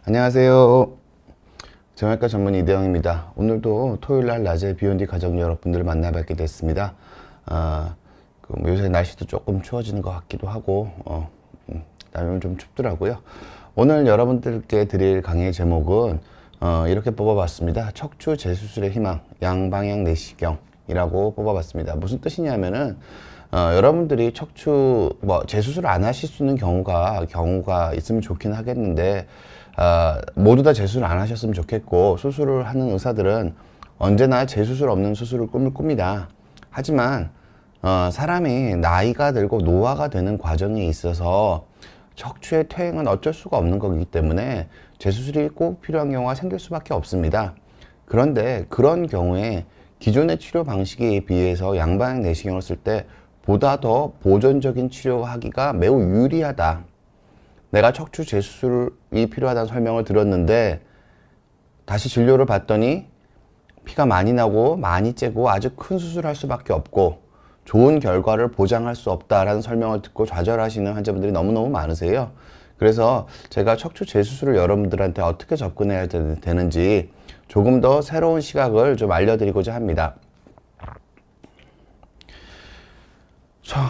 안녕하세요. 정형외과 전문 이대영입니다. 오늘도 토요일날 낮에 비욘디 가족 여러분들을 만나뵙게 됐습니다. 요새 날씨도 조금 추워지는 것 같기도 하고 날은 좀 춥더라고요. 오늘 여러분들께 드릴 강의 제목은 이렇게 뽑아봤습니다. 척추 재수술의 희망, 양방향 내시경이라고 뽑아봤습니다. 무슨 뜻이냐면은 여러분들이 척추 재수술 안 하실 수 있는 경우가 있으면 좋긴 하겠는데 모두 다 재수술 안 하셨으면 좋겠고, 수술을 하는 의사들은 언제나 재수술 없는 수술을 꿈을 꿉니다. 하지만 사람이 나이가 들고 노화가 되는 과정에 있어서 척추의 퇴행은 어쩔 수가 없는 거기 때문에 재수술이 꼭 필요한 경우가 생길 수밖에 없습니다. 그런데 그런 경우에 기존의 치료 방식에 비해서 양방향 내시경을 쓸 때 보다 더 보존적인 치료하기가 매우 유리하다. 내가 척추 재수술이 필요하다는 설명을 들었는데 다시 진료를 받더니 피가 많이 나고 많이 째고 아주 큰 수술을 할 수밖에 없고 좋은 결과를 보장할 수 없다라는 설명을 듣고 좌절하시는 환자분들이 너무너무 많으세요. 그래서 제가 척추 재수술을 여러분들한테 어떻게 접근해야 되는지 조금 더 새로운 시각을 좀 알려드리고자 합니다.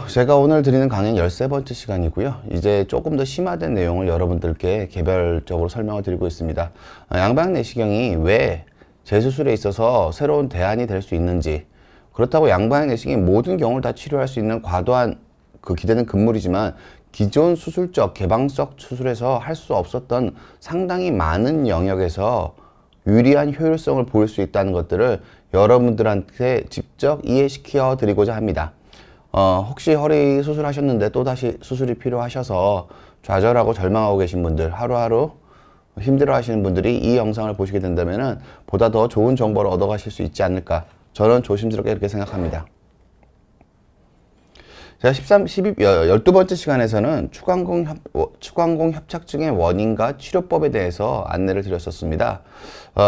제가 오늘 드리는 강의는 13번째 시간이고요. 이제 조금 더 심화된 내용을 여러분들께 개별적으로 설명을 드리고 있습니다. 양방향 내시경이 왜 재수술에 있어서 새로운 대안이 될 수 있는지, 그렇다고 양방향 내시경이 모든 경우를 다 치료할 수 있는 과도한 기대는 금물이지만 기존 수술적 개방적 수술에서 할 수 없었던 상당히 많은 영역에서 유리한 효율성을 보일 수 있다는 것들을 여러분들한테 직접 이해시켜 드리고자 합니다. 혹시 허리 수술하셨는데 또다시 수술이 필요하셔서 좌절하고 절망하고 계신 분들, 하루하루 힘들어 하시는 분들이 이 영상을 보시게 된다면 보다 더 좋은 정보를 얻어가실 수 있지 않을까, 저는 조심스럽게 이렇게 생각합니다. 제가 12번째 시간에서는 추간공 협착증의 원인과 치료법에 대해서 안내를 드렸었습니다.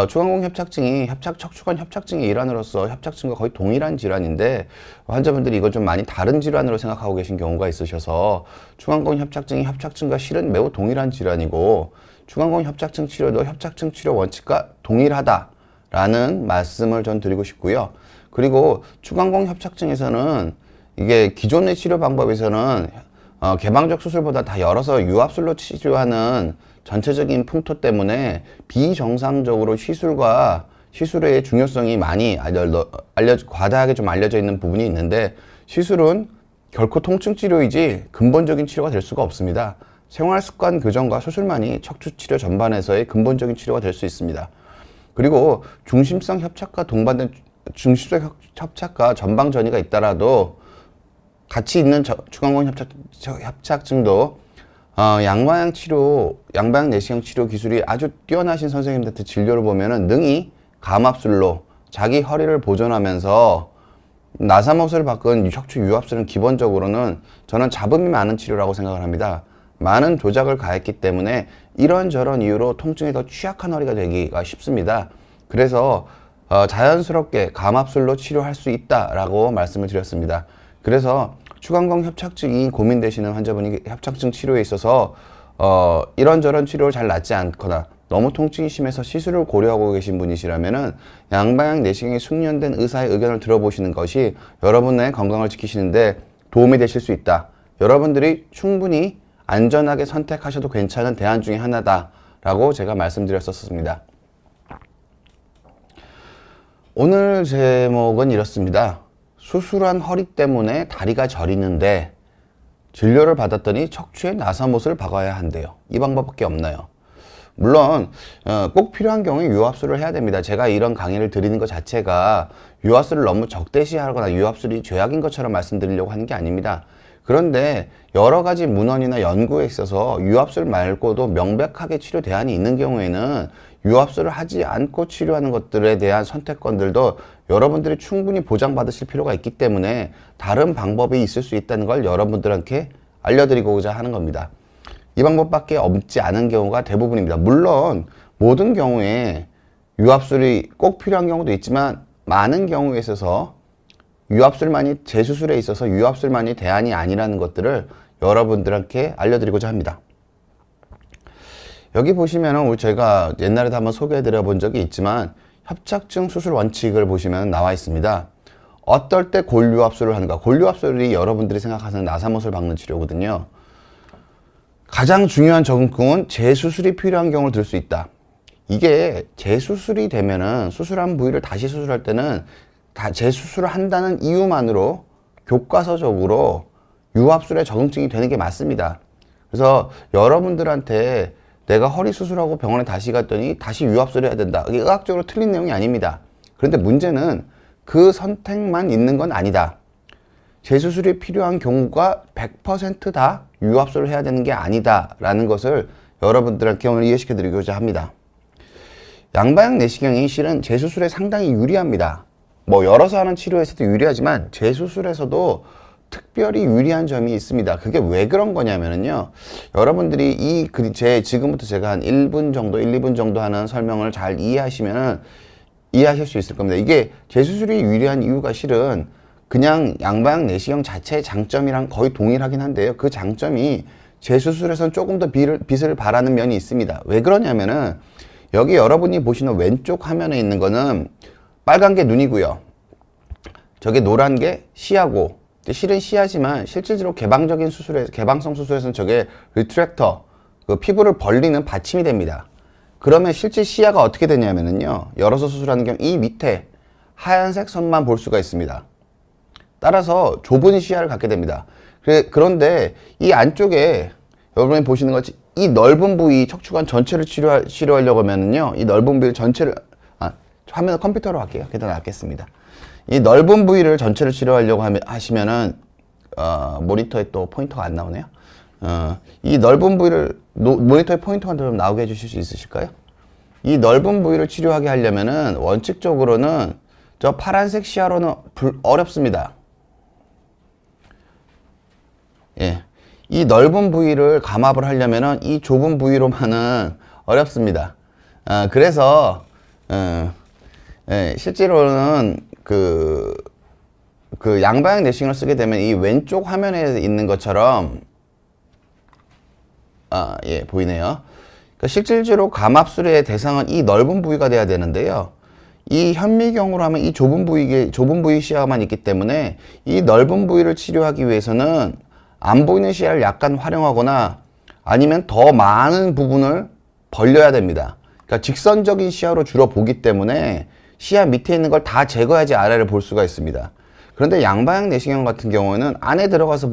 추간공 협착증이 척추관 협착증의 일환으로서 협착증과 거의 동일한 질환인데 환자분들이 이걸 좀 많이 다른 질환으로 생각하고 계신 경우가 있으셔서 추간공 협착증이 협착증과 실은 매우 동일한 질환이고 추간공 협착증 치료도 협착증 치료 원칙과 동일하다라는 말씀을 전 드리고 싶고요. 그리고 추간공 협착증에서는 이게 기존의 치료 방법에서는 개방적 수술보다 다 열어서 유압술로 치료하는 전체적인 풍토 때문에 비정상적으로 시술의 중요성이 많이 과다하게 좀 알려져 있는 부분이 있는데, 시술은 결코 통증 치료이지 근본적인 치료가 될 수가 없습니다. 생활습관 교정과 수술만이 척추 치료 전반에서의 근본적인 치료가 될 수 있습니다. 그리고 중심성 협착과 전방 전이가 있더라도 같이 있는 추간공 협착증도 양방향 내시경 치료 기술이 아주 뛰어나신 선생님들한테 진료를 보면은 능히 감압술로 자기 허리를 보존하면서 나사못을 바꾼 척추 유압술은 기본적으로는 저는 잡음이 많은 치료라고 생각을 합니다. 많은 조작을 가했기 때문에 이런저런 이유로 통증에 더 취약한 허리가 되기가 쉽습니다. 그래서 자연스럽게 감압술로 치료할 수 있다라고 말씀을 드렸습니다. 그래서 추간공 협착증이 고민되시는 환자분이 협착증 치료에 있어서 이런저런 치료를 잘 낫지 않거나 너무 통증이 심해서 시술을 고려하고 계신 분이시라면은 양방향 내시경에 숙련된 의사의 의견을 들어보시는 것이 여러분의 건강을 지키시는데 도움이 되실 수 있다. 여러분들이 충분히 안전하게 선택하셔도 괜찮은 대안 중에 하나다라고 제가 말씀드렸었습니다. 오늘 제목은 이렇습니다. 수술한 허리 때문에 다리가 저리는데 진료를 받았더니 척추에 나사못을 박아야 한대요. 이 방법밖에 없나요? 물론 꼭 필요한 경우에 유압술을 해야 됩니다. 제가 이런 강의를 드리는 것 자체가 유압술을 너무 적대시하거나 유압술이 죄악인 것처럼 말씀드리려고 하는 게 아닙니다. 그런데 여러 가지 문헌이나 연구에 있어서 유압술 말고도 명백하게 치료 대안이 있는 경우에는 유압술을 하지 않고 치료하는 것들에 대한 선택권들도 여러분들이 충분히 보장받으실 필요가 있기 때문에 다른 방법이 있을 수 있다는 걸 여러분들한테 알려드리고자 하는 겁니다. 이 방법밖에 없지 않은 경우가 대부분입니다. 물론 모든 경우에 유압술이 꼭 필요한 경우도 있지만 많은 경우에 있어서 재수술에 있어서 유압술만이 대안이 아니라는 것들을 여러분들한테 알려드리고자 합니다. 여기 보시면은 우리 제가 옛날에도 한번 소개해 드려 본 적이 있지만 협착증 수술 원칙을 보시면 나와 있습니다. 어떨 때 골유합술을 하는가? 골유합술이 여러분들이 생각하는 나사못을 박는 치료거든요. 가장 중요한 접근은 재수술이 필요한 경우를 들 수 있다. 이게 재수술이 되면은 수술한 부위를 다시 수술할 때는 다 재수술을 한다는 이유만으로 교과서적으로 유합술에 적응증이 되는 게 맞습니다. 그래서 여러분들한테 내가 허리 수술하고 병원에 다시 갔더니 다시 유합술을 해야 된다. 이게 의학적으로 틀린 내용이 아닙니다. 그런데 문제는 그 선택만 있는 건 아니다. 재수술이 필요한 경우가 100%다 유합술을 해야 되는 게 아니다 라는 것을 여러분들한테 오늘 이해시켜 드리고자 합니다. 양방향 내시경이 실은 재수술에 상당히 유리합니다. 뭐 열어서 하는 치료에서도 유리하지만 재수술에서도 특별히 유리한 점이 있습니다. 그게 왜 그런 거냐면요. 여러분들이 지금부터 제가 한 1분 정도, 1, 2분 정도 하는 설명을 잘 이해하시면은 이해하실 수 있을 겁니다. 이게 재수술이 유리한 이유가 실은 그냥 양방향 내시경 자체의 장점이랑 거의 동일하긴 한데요. 그 장점이 재수술에서는 조금 더 빛을 발하는 면이 있습니다. 왜 그러냐면은 여기 여러분이 보시는 왼쪽 화면에 있는 거는 빨간 게 눈이고요. 저게 노란 게 시야고, 실은 시야지만 실질적으로 개방성 수술에서는 저게 리트랙터, 그 피부를 벌리는 받침이 됩니다. 그러면 실제 시야가 어떻게 되냐면요. 열어서 수술하는 경우 이 밑에 하얀색 선만 볼 수가 있습니다. 따라서 좁은 시야를 갖게 됩니다. 그런데 이 안쪽에 여러분이 보시는 것이 이 넓은 부위 척추관 전체를 치료하려고 하면은요. 이 넓은 부위 전체를 화면 컴퓨터로 할게요. 그게 더 낫겠습니다. 이 넓은 부위를 전체를 치료하려고 하시면은 모니터에 또 포인터가 안 나오네요. 이 넓은 부위를 모니터에 포인터가 좀 나오게 해주실 수 있으실까요? 이 넓은 부위를 치료하게 하려면은 원칙적으로는 저 파란색 시야로는 어렵습니다. 예. 이 넓은 부위를 감압을 하려면은 이 좁은 부위로만은 어렵습니다. 그래서 예, 실제로는 그 양방향 내시경을 쓰게 되면 이 왼쪽 화면에 있는 것처럼 예, 보이네요. 그러니까 실질적으로 감압술의 대상은 이 넓은 부위가 돼야 되는데요. 이 현미경으로 하면 이 좁은 부위 시야만 있기 때문에 이 넓은 부위를 치료하기 위해서는 안 보이는 시야를 약간 활용하거나 아니면 더 많은 부분을 벌려야 됩니다. 그러니까 직선적인 시야로 주로 보기 때문에 시야 밑에 있는 걸 다 제거해야지 아래를 볼 수가 있습니다. 그런데 양방향 내시경 같은 경우에는 안에 들어가서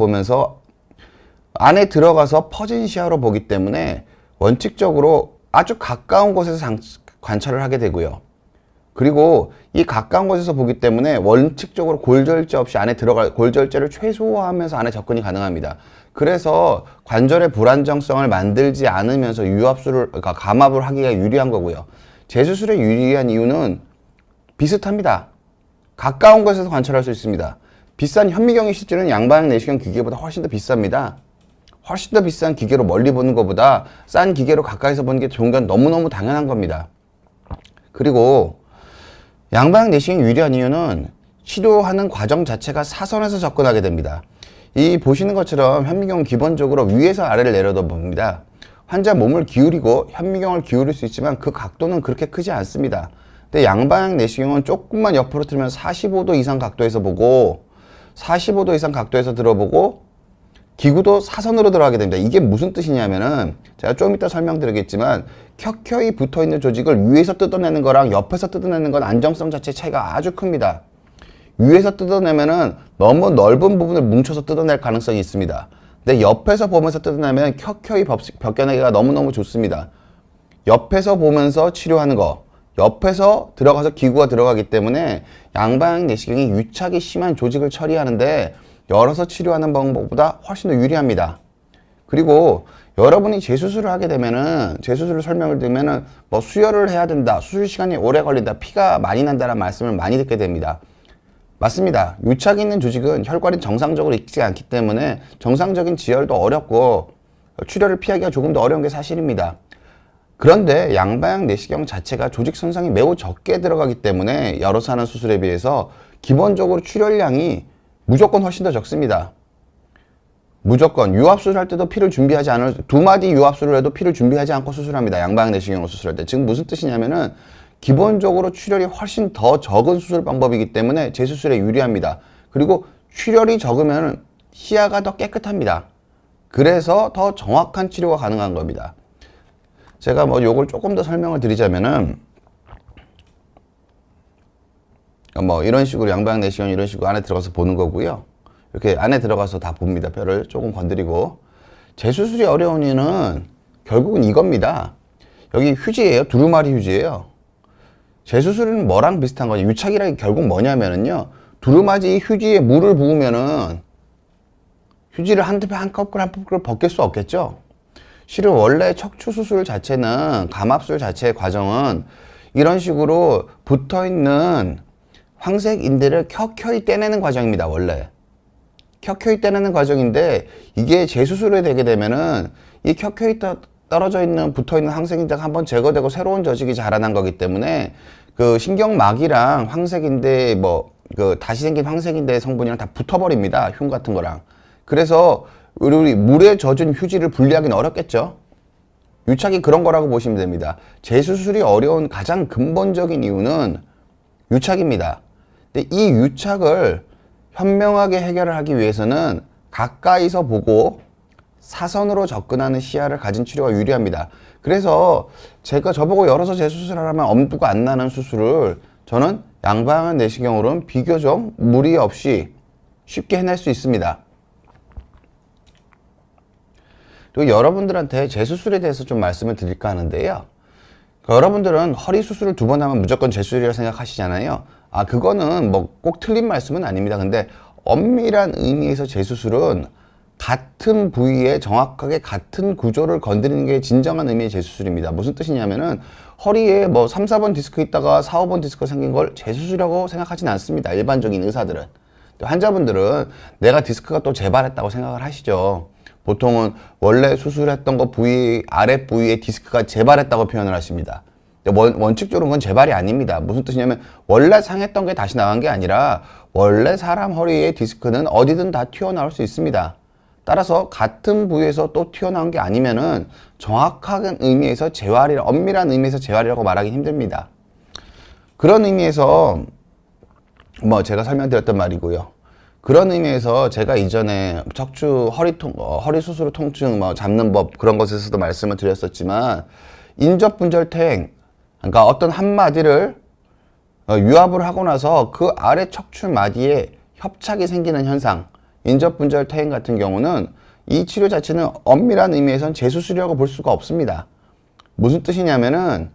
퍼진 시야로 보기 때문에 원칙적으로 아주 가까운 곳에서 관찰을 하게 되고요. 그리고 이 가까운 곳에서 보기 때문에 원칙적으로 골절제 없이 안에 골절제를 최소화하면서 안에 접근이 가능합니다. 그래서 관절의 불안정성을 만들지 않으면서 그러니까 감압을 하기가 유리한 거고요. 재수술에 유리한 이유는 비슷합니다. 가까운 곳에서 관찰할 수 있습니다. 비싼 현미경이 실제로는 양방향 내시경 기계보다 훨씬 더 비쌉니다. 훨씬 더 비싼 기계로 멀리 보는 것보다 싼 기계로 가까이서 보는 게 좋은 건 너무너무 당연한 겁니다. 그리고 양방향 내시경이 유리한 이유는 치료하는 과정 자체가 사선에서 접근하게 됩니다. 이 보시는 것처럼 현미경은 기본적으로 위에서 아래를 내려다 봅니다. 환자 몸을 기울이고 현미경을 기울일 수 있지만 그 각도는 그렇게 크지 않습니다. 근데 양방향 내시경은 조금만 옆으로 틀면 45도 이상 각도에서 보고 45도 이상 각도에서 들어보고 기구도 사선으로 들어가게 됩니다. 이게 무슨 뜻이냐면은 제가 좀 이따 설명드리겠지만 켜켜이 붙어있는 조직을 위에서 뜯어내는 거랑 옆에서 뜯어내는 건 안정성 자체 차이가 아주 큽니다. 위에서 뜯어내면은 너무 넓은 부분을 뭉쳐서 뜯어낼 가능성이 있습니다. 근데 옆에서 보면서 뜯어내면 켜켜이 벗겨내기가 너무너무 좋습니다. 옆에서 보면서 치료하는 거, 옆에서 들어가서 기구가 들어가기 때문에 양방향 내시경이 유착이 심한 조직을 처리하는데 열어서 치료하는 방법보다 훨씬 더 유리합니다. 그리고 여러분이 재수술을 하게 되면은 재수술을 설명을 드리면은 뭐 수혈을 해야 된다, 수술 시간이 오래 걸린다, 피가 많이 난다는 말씀을 많이 듣게 됩니다. 맞습니다. 유착이 있는 조직은 혈관이 정상적으로 있지 않기 때문에 정상적인 지혈도 어렵고 출혈을 피하기가 조금 더 어려운 게 사실입니다. 그런데 양방향 내시경 자체가 조직 손상이 매우 적게 들어가기 때문에 열어서 하는 수술에 비해서 기본적으로 출혈량이 무조건 훨씬 더 적습니다. 무조건 유압수술 할 때도 피를 준비하지 않을, 두 마디 유압수를 해도 피를 준비하지 않고 수술합니다. 양방 내시경으로 수술할 때. 지금 무슨 뜻이냐면은 기본적으로 출혈이 훨씬 더 적은 수술 방법이기 때문에 재수술에 유리합니다. 그리고 출혈이 적으면 시야가 더 깨끗합니다. 그래서 더 정확한 치료가 가능한 겁니다. 제가 뭐 요걸 조금 더 설명을 드리자면은 뭐 이런 식으로 양방 내시경 이런 식으로 안에 들어가서 보는 거고요. 이렇게 안에 들어가서 다 봅니다. 뼈를 조금 건드리고. 재수술이 어려운 이유는 결국은 이겁니다. 여기 휴지예요. 두루마리 휴지예요. 재수술은 뭐랑 비슷한 거냐. 유착이라는 게 결국 뭐냐면은요. 두루마리 휴지에 물을 부으면은 휴지를 한 컵을 벗길 수 없겠죠. 실은 원래 척추 수술 자체는 감압술 자체의 과정은 이런 식으로 붙어있는 황색 인대를 켜켜이 떼내는 과정입니다. 원래 켜켜이 떼내는 과정인데, 이게 재수술에 되게 되면은 이 켜켜이 떨어져 있는 붙어있는 황색 인대가 한번 제거되고 새로운 조직이 자라난 거기 때문에 그 신경막이랑 황색 인대 그 다시 생긴 황색 인대 성분이랑 다 붙어버립니다. 흉 같은 거랑. 그래서 우리 물에 젖은 휴지를 분리하기는 어렵겠죠. 유착이 그런 거라고 보시면 됩니다. 재수술이 어려운 가장 근본적인 이유는 유착입니다. 근데 이 유착을 현명하게 해결을 하기 위해서는 가까이서 보고 사선으로 접근하는 시야를 가진 치료가 유리합니다. 그래서 제가 저보고 열어서 재수술을 하면 엄두가 안 나는 수술을 저는 양방향 내시경으로는 비교적 무리 없이 쉽게 해낼 수 있습니다. 그리고 여러분들한테 재수술에 대해서 좀 말씀을 드릴까 하는데요. 여러분들은 허리 수술을 2번 하면 무조건 재수술이라고 생각하시잖아요. 그거는 뭐 꼭 틀린 말씀은 아닙니다. 근데 엄밀한 의미에서 재수술은 같은 부위에 정확하게 같은 구조를 건드리는 게 진정한 의미의 재수술입니다. 무슨 뜻이냐면은 허리에 뭐 3, 4번 디스크 있다가 4, 5번 디스크 생긴 걸 재수술이라고 생각하진 않습니다. 일반적인 의사들은. 환자분들은 내가 디스크가 또 재발했다고 생각을 하시죠. 보통은 원래 수술했던 거 부위, 아랫 부위에 디스크가 재발했다고 표현을 하십니다. 원칙적으로 그건 재발이 아닙니다. 무슨 뜻이냐면 원래 상했던 게 다시 나간 게 아니라 원래 사람 허리의 디스크는 어디든 다 튀어나올 수 있습니다. 따라서 같은 부위에서 또 튀어나온 게 아니면은 정확한 의미에서 재활이, 엄밀한 의미에서 재활이라고 말하기 힘듭니다. 그런 의미에서 뭐 제가 설명드렸던 말이고요. 그런 의미에서 제가 이전에 척추 허리 수술 통증 잡는 법 그런 것에서도 말씀을 드렸었지만, 인접분절퇴행, 그러니까 어떤 한 마디를 유압을 하고 나서 그 아래 척추 마디에 협착이 생기는 현상, 인접분절퇴행 같은 경우는 이 치료 자체는 엄밀한 의미에선 재수술이라고 볼 수가 없습니다. 무슨 뜻이냐면은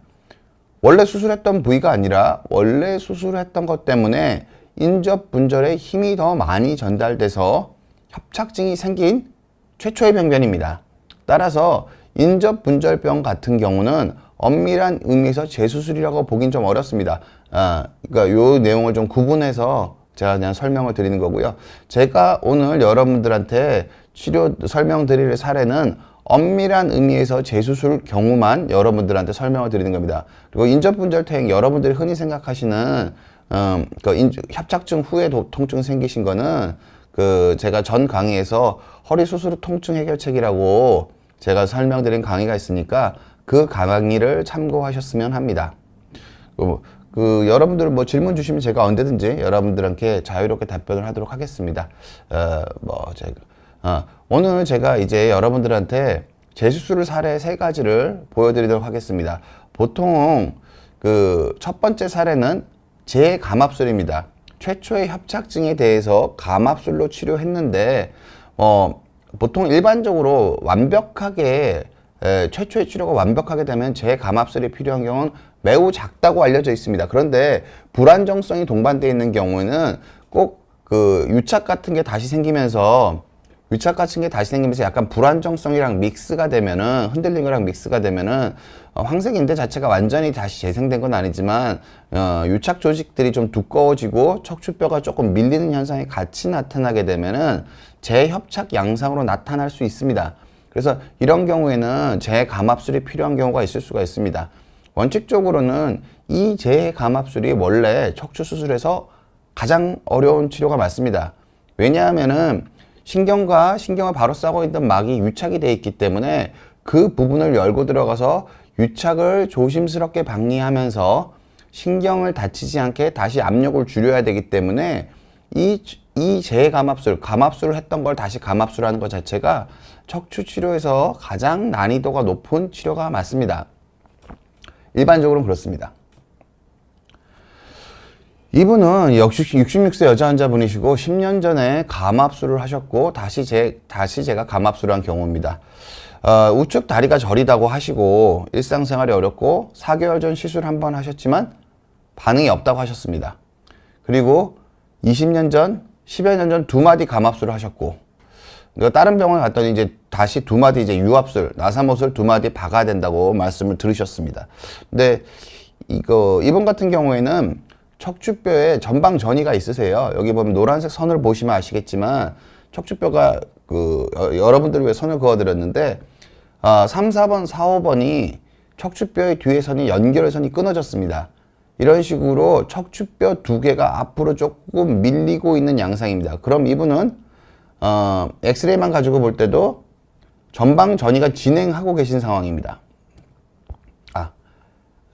원래 수술했던 부위가 아니라 원래 수술했던 것 때문에 인접분절에 힘이 더 많이 전달돼서 협착증이 생긴 최초의 병변입니다. 따라서 인접분절병 같은 경우는 엄밀한 의미에서 재수술이라고 보긴 좀 어렵습니다. 그러니까 요 내용을 좀 구분해서 제가 그냥 설명을 드리는 거고요. 제가 오늘 여러분들한테 치료 설명드릴 사례는 엄밀한 의미에서 재수술 경우만 여러분들한테 설명을 드리는 겁니다. 그리고 인접분절퇴행, 여러분들이 흔히 생각하시는 협착증 후에 통증 생기신 거는 제가 전 강의에서 허리 수술 통증 해결책이라고 제가 설명드린 강의가 있으니까 그 강의를 참고하셨으면 합니다. 여러분들 뭐 질문 주시면 제가 언제든지 여러분들한테 자유롭게 답변을 하도록 하겠습니다. 오늘 제가 이제 여러분들한테 재수술 사례 3가지를 보여드리도록 하겠습니다. 보통 첫 번째 사례는 재감압술입니다. 최초의 협착증에 대해서 감압술로 치료했는데 보통 일반적으로 완벽하게 최초의 치료가 완벽하게 되면 재감압술이 필요한 경우는 매우 작다고 알려져 있습니다. 그런데 불안정성이 동반되어 있는 경우에는 꼭 유착 같은 게 다시 생기면서 약간 불안정성이랑 믹스가 되면은, 흔들린 거랑 믹스가 되면은 황색인대 자체가 완전히 다시 재생된 건 아니지만 유착 조직들이 좀 두꺼워지고 척추뼈가 조금 밀리는 현상이 같이 나타나게 되면은 재협착 양상으로 나타날 수 있습니다. 그래서 이런 경우에는 재감압술이 필요한 경우가 있을 수가 있습니다. 원칙적으로는 이 재감압술이 원래 척추 수술에서 가장 어려운 치료가 맞습니다. 왜냐하면은 신경과 신경을 바로 싸고 있던 막이 유착이 되어 있기 때문에 그 부분을 열고 들어가서 유착을 조심스럽게 방리하면서 신경을 다치지 않게 다시 압력을 줄여야 되기 때문에 이 감압술을 했던 걸 다시 감압술하는 것 자체가 척추 치료에서 가장 난이도가 높은 치료가 맞습니다. 일반적으로는 그렇습니다. 이분은 66세 여자 환자분이시고 10년 전에 감압술을 하셨고 다시 제가 감압술을 한 경우입니다. 우측 다리가 저리다고 하시고 일상생활이 어렵고 4개월 전 시술 한번 하셨지만 반응이 없다고 하셨습니다. 그리고 20년 전, 10여 년 전 2마디 감압술을 하셨고 다른 병원에 갔더니 이제 다시 2마디 이제 유압술, 나사못을 2마디 박아야 된다고 말씀을 들으셨습니다. 근데 이분 같은 경우에는 척추뼈에 전방 전이가 있으세요. 여기 보면 노란색 선을 보시면 아시겠지만 척추뼈가 여러분들을 위해 선을 그어드렸는데 3, 4번, 4, 5번이 척추뼈의 뒤에 선이 연결선이 끊어졌습니다. 이런 식으로 척추뼈 2개가 앞으로 조금 밀리고 있는 양상입니다. 그럼 이분은 엑스레이만 가지고 볼 때도 전방 전이가 진행하고 계신 상황입니다.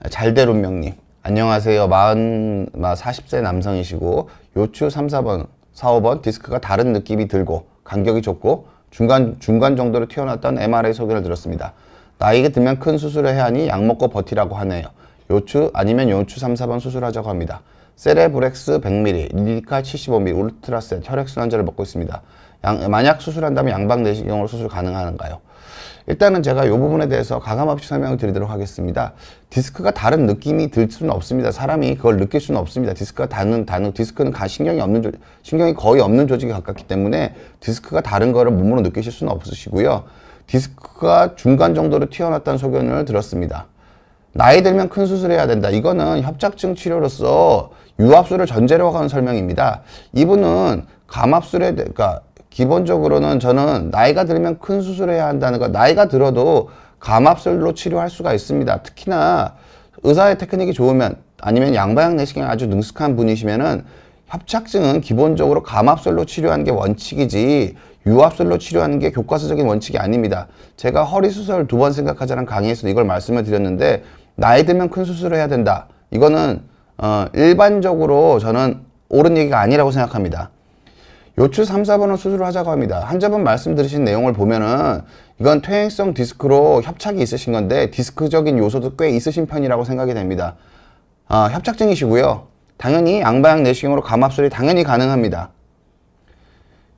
잘대룬명님 안녕하세요. 40세 남성이시고 요추 3, 4번, 4, 5번 디스크가 다른 느낌이 들고 간격이 좁고 중간 정도로 튀어나왔던 MRI 소견을 들었습니다. 나이가 들면 큰 수술을 해야 하니 약 먹고 버티라고 하네요. 요추 아니면 요추 3, 4번 수술하자고 합니다. 세레브렉스 100ml, 릴리카 75ml, 울트라센, 혈액순환제를 먹고 있습니다. 만약 수술한다면 양방 내시경으로 수술 가능한가요? 일단은 제가 이 부분에 대해서 가감없이 설명을 드리도록 하겠습니다. 디스크가 다른 느낌이 들 수는 없습니다. 사람이 그걸 느낄 수는 없습니다. 디스크가 디스크는 신경이 거의 없는 조직에 가깝기 때문에 디스크가 다른 거를 몸으로 느끼실 수는 없으시고요. 디스크가 중간 정도로 튀어나왔다는 소견을 들었습니다. 나이 들면 큰 수술해야 된다. 이거는 협착증 치료로서 유압술을 전제로 하는 설명입니다. 이분은 감압술에 그러니까 기본적으로는 저는 나이가 들면 큰 수술을 해야 한다는 거, 나이가 들어도 감압술로 치료할 수가 있습니다. 특히나 의사의 테크닉이 좋으면 아니면 양방향 내시경이 아주 능숙한 분이시면은 협착증은 기본적으로 감압술로 치료하는 게 원칙이지 유압술로 치료하는 게 교과서적인 원칙이 아닙니다. 제가 허리 수술 2번 생각하자는 강의에서도 이걸 말씀을 드렸는데 나이 들면 큰 수술을 해야 된다. 이거는 일반적으로 저는 옳은 얘기가 아니라고 생각합니다. 요추 3, 4번을 수술을 하자고 합니다. 환자분 말씀 들으신 내용을 보면은 이건 퇴행성 디스크로 협착이 있으신 건데 디스크적인 요소도 꽤 있으신 편이라고 생각이 됩니다. 협착증이시고요. 당연히 양방향 내시경으로 감압술이 당연히 가능합니다.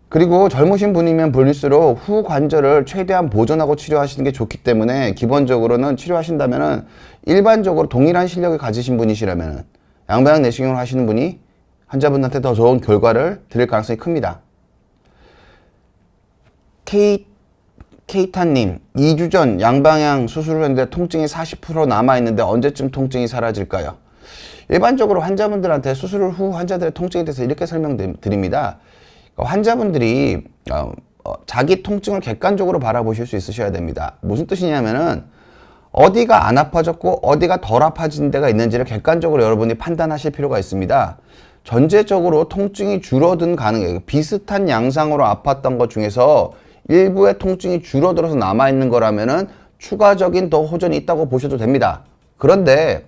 그리고 젊으신 분이면 분일수록 후 관절을 최대한 보존하고 치료하시는 게 좋기 때문에 기본적으로는 치료하신다면은 일반적으로 동일한 실력을 가지신 분이시라면은 양방향 내시경을 하시는 분이 환자분한테 더 좋은 결과를 드릴 가능성이 큽니다. 케이타님, 2주 전 양방향 수술을 했는데 통증이 40% 남아있는데 언제쯤 통증이 사라질까요? 일반적으로 환자분들한테 수술 후 환자들의 통증에 대해서 이렇게 설명드립니다. 환자분들이 자기 통증을 객관적으로 바라보실 수 있으셔야 됩니다. 무슨 뜻이냐면은 어디가 안 아파졌고 어디가 덜 아파진 데가 있는지를 객관적으로 여러분이 판단하실 필요가 있습니다. 전체적으로 통증이 줄어든 가능해요. 비슷한 양상으로 아팠던 것 중에서 일부의 통증이 줄어들어서 남아있는 거라면은 추가적인 더 호전이 있다고 보셔도 됩니다. 그런데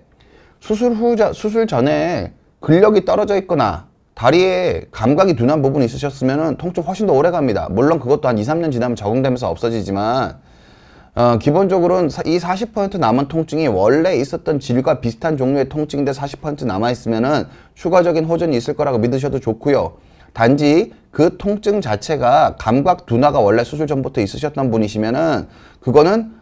수술 전에 근력이 떨어져 있거나 다리에 감각이 둔한 부분이 있으셨으면은 통증 훨씬 더 오래 갑니다. 물론 그것도 한 2, 3년 지나면 적응되면서 없어지지만 기본적으로는 이 40% 남은 통증이 원래 있었던 질과 비슷한 종류의 통증인데 40% 남아있으면은 추가적인 호전이 있을 거라고 믿으셔도 좋고요. 단지 그 통증 자체가 감각 둔화가 원래 수술 전부터 있으셨던 분이시면은 그거는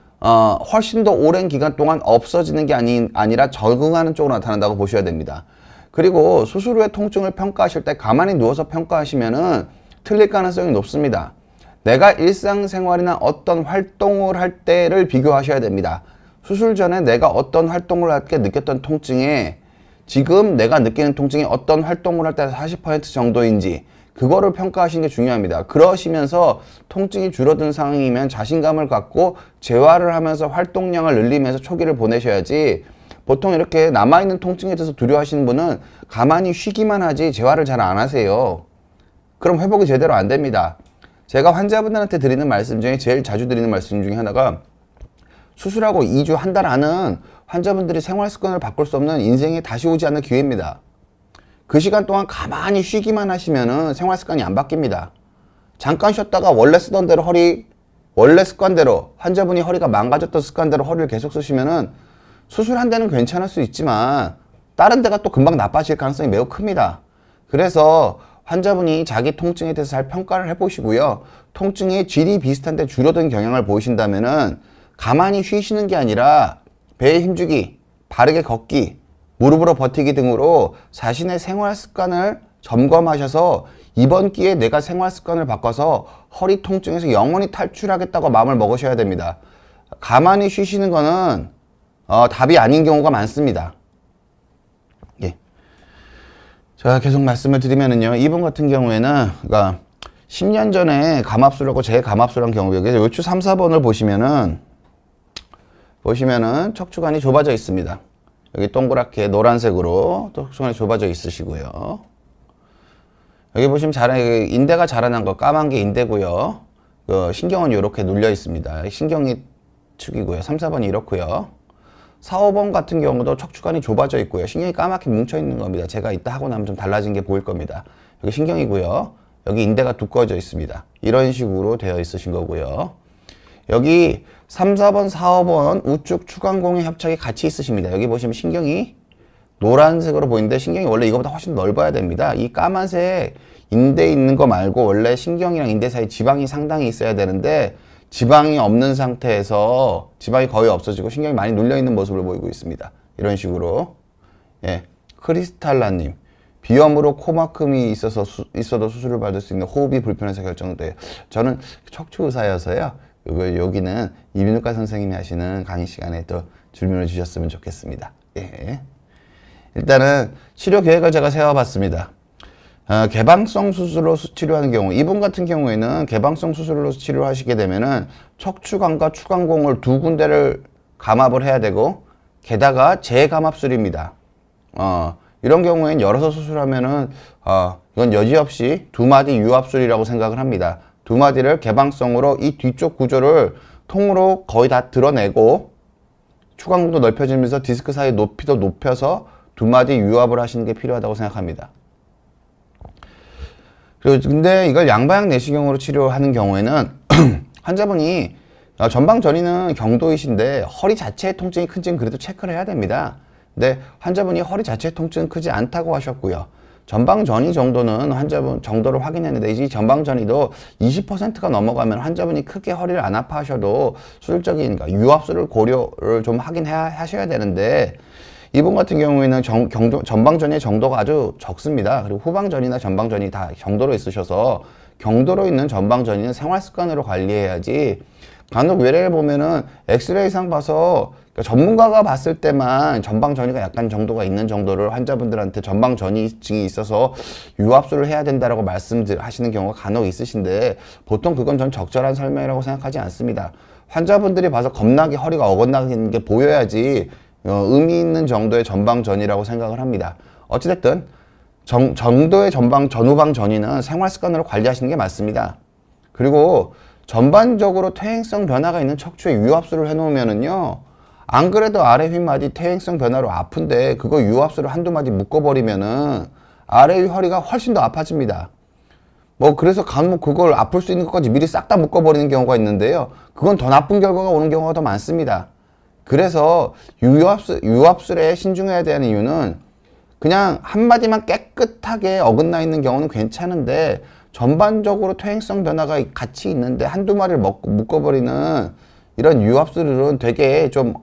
훨씬 더 오랜 기간 동안 없어지는 게 아니라 적응하는 쪽으로 나타난다고 보셔야 됩니다. 그리고 수술 후에 통증을 평가하실 때 가만히 누워서 평가하시면은 틀릴 가능성이 높습니다. 내가 일상생활이나 어떤 활동을 할 때를 비교하셔야 됩니다. 수술 전에 내가 어떤 활동을 할 때 느꼈던 통증에 지금 내가 느끼는 통증이 어떤 활동을 할 때 40% 정도인지 그거를 평가하시는 게 중요합니다. 그러시면서 통증이 줄어든 상황이면 자신감을 갖고 재활을 하면서 활동량을 늘리면서 초기를 보내셔야지 보통 이렇게 남아있는 통증에 대해서 두려워하시는 분은 가만히 쉬기만 하지 재활을 잘 안 하세요. 그럼 회복이 제대로 안 됩니다. 제가 환자분들한테 드리는 말씀 중에 제일 자주 드리는 말씀 중에 하나가 수술하고 2주, 한 달 안은 환자분들이 생활 습관을 바꿀 수 없는 인생에 다시 오지 않는 기회입니다. 그 시간 동안 가만히 쉬기만 하시면은 생활 습관이 안 바뀝니다. 잠깐 쉬었다가 원래 쓰던 대로 원래 습관대로 환자분이 허리가 망가졌던 습관대로 허리를 계속 쓰시면은 수술한 데는 괜찮을 수 있지만 다른 데가 또 금방 나빠질 가능성이 매우 큽니다. 그래서 환자분이 자기 통증에 대해서 잘 평가를 해보시고요. 통증이 질이 비슷한데 줄어든 경향을 보이신다면은 가만히 쉬시는 게 아니라 배에 힘주기, 바르게 걷기, 무릎으로 버티기 등으로 자신의 생활 습관을 점검하셔서 이번 기회에 내가 생활 습관을 바꿔서 허리 통증에서 영원히 탈출하겠다고 마음을 먹으셔야 됩니다. 가만히 쉬시는 거는 답이 아닌 경우가 많습니다. 예. 제가 계속 말씀을 드리면은요, 이분 같은 경우에는, 그러니까 10년 전에 감압술하고 재감압술한 경우, 여기 요추 3, 4번을 보시면은 척추관이 좁아져 있습니다. 여기 동그랗게 노란색으로 척추관이 좁아져 있으시고요. 여기 보시면 인대가 자라난 거 까만 게 인대고요. 신경은 이렇게 눌려 있습니다. 신경이 축이고요. 3, 4번이 이렇고요. 4, 5번 같은 경우도 척추관이 좁아져 있고요. 신경이 까맣게 뭉쳐 있는 겁니다. 제가 이따 하고 나면 좀 달라진 게 보일 겁니다. 여기 신경이고요. 여기 인대가 두꺼워져 있습니다. 이런 식으로 되어 있으신 거고요. 여기 3, 4번, 4, 5번 우측 추간공의 협착이 같이 있으십니다. 여기 보시면 신경이 노란색으로 보이는데 신경이 원래 이거보다 훨씬 넓어야 됩니다. 이 까만색 인대 있는 거 말고 원래 신경이랑 인대 사이 지방이 상당히 있어야 되는데 지방이 없는 상태에서 지방이 거의 없어지고 신경이 많이 눌려 있는 모습을 보이고 있습니다. 이런 식으로. 예, 크리스탈라님, 비염으로 코막힘이 있어도 수술을 받을 수 있는 호흡이 불편해서 결정돼요. 저는 척추 의사여서요. 여기는 이비인후과 선생님이 하시는 강의 시간에 또 질문을 주셨으면 좋겠습니다. 예. 일단은 치료 계획을 제가 세워봤습니다. 개방성 수술로 치료하는 경우, 이분 같은 경우에는 개방성 수술로 치료하시게 되면은 척추관과 추간공을 두 군데를 감압을 해야 되고, 게다가 재감압술입니다. 이런 경우엔 열어서 수술하면은 이건 여지없이 두 마디 유압술이라고 생각을 합니다. 두 마디를 개방성으로 이 뒤쪽 구조를 통으로 거의 다 드러내고 추간공도 넓혀지면서 디스크 사이 높이도 높여서 두 마디 유압을 하시는 게 필요하다고 생각합니다. 그리고 근데 이걸 양방향 내시경으로 치료하는 경우에는 환자분이 전방 전이는 경도이신데 허리 자체의 통증이 큰지는 그래도 체크를 해야 됩니다. 근데 환자분이 허리 자체의 통증은 크지 않다고 하셨고요. 전방 전이 정도는 환자분 정도를 확인했는데 이 전방 전이도 20%가 넘어가면 환자분이 크게 허리를 안 아파하셔도 수술적인 유압술을 고려를 좀 하셔야 되는데, 이분 같은 경우에는 전방전의 정도가 아주 적습니다. 그리고 후방전이나 전방전이 다 경도로 있으셔서 경도로 있는 전방전이는 생활습관으로 관리해야지, 간혹 외래를 보면은 엑스레이상 봐서 전문가가 봤을 때만 전방전이가 약간 정도가 있는 정도를 환자분들한테 전방전이증이 있어서 유압술을 해야 된다라고 말씀하시는 경우가 간혹 있으신데, 보통 그건 전 적절한 설명이라고 생각하지 않습니다. 환자분들이 봐서 겁나게 허리가 어긋나는 게 보여야지 의미 있는 정도의 전방전이라고 생각을 합니다. 어찌됐든 정도의 전후방 전이는 생활습관으로 관리하시는 게 맞습니다. 그리고 전반적으로 퇴행성 변화가 있는 척추에 유압술을 해놓으면은요, 안 그래도 아래 윗마디 퇴행성 변화로 아픈데 그거 유압술을 한두 마디 묶어버리면은 아래 위 허리가 훨씬 더 아파집니다. 그래서 간혹 그걸 아플 수 있는 것까지 미리 싹 다 묶어버리는 경우가 있는데요, 그건 더 나쁜 결과가 오는 경우가 더 많습니다. 그래서 유압술에 신중해야 되는 이유는, 그냥 한마디만 깨끗하게 어긋나 있는 경우는 괜찮은데 전반적으로 퇴행성 변화가 같이 있는데 한두 마리를 묶어버리는 이런 유압술은 되게 좀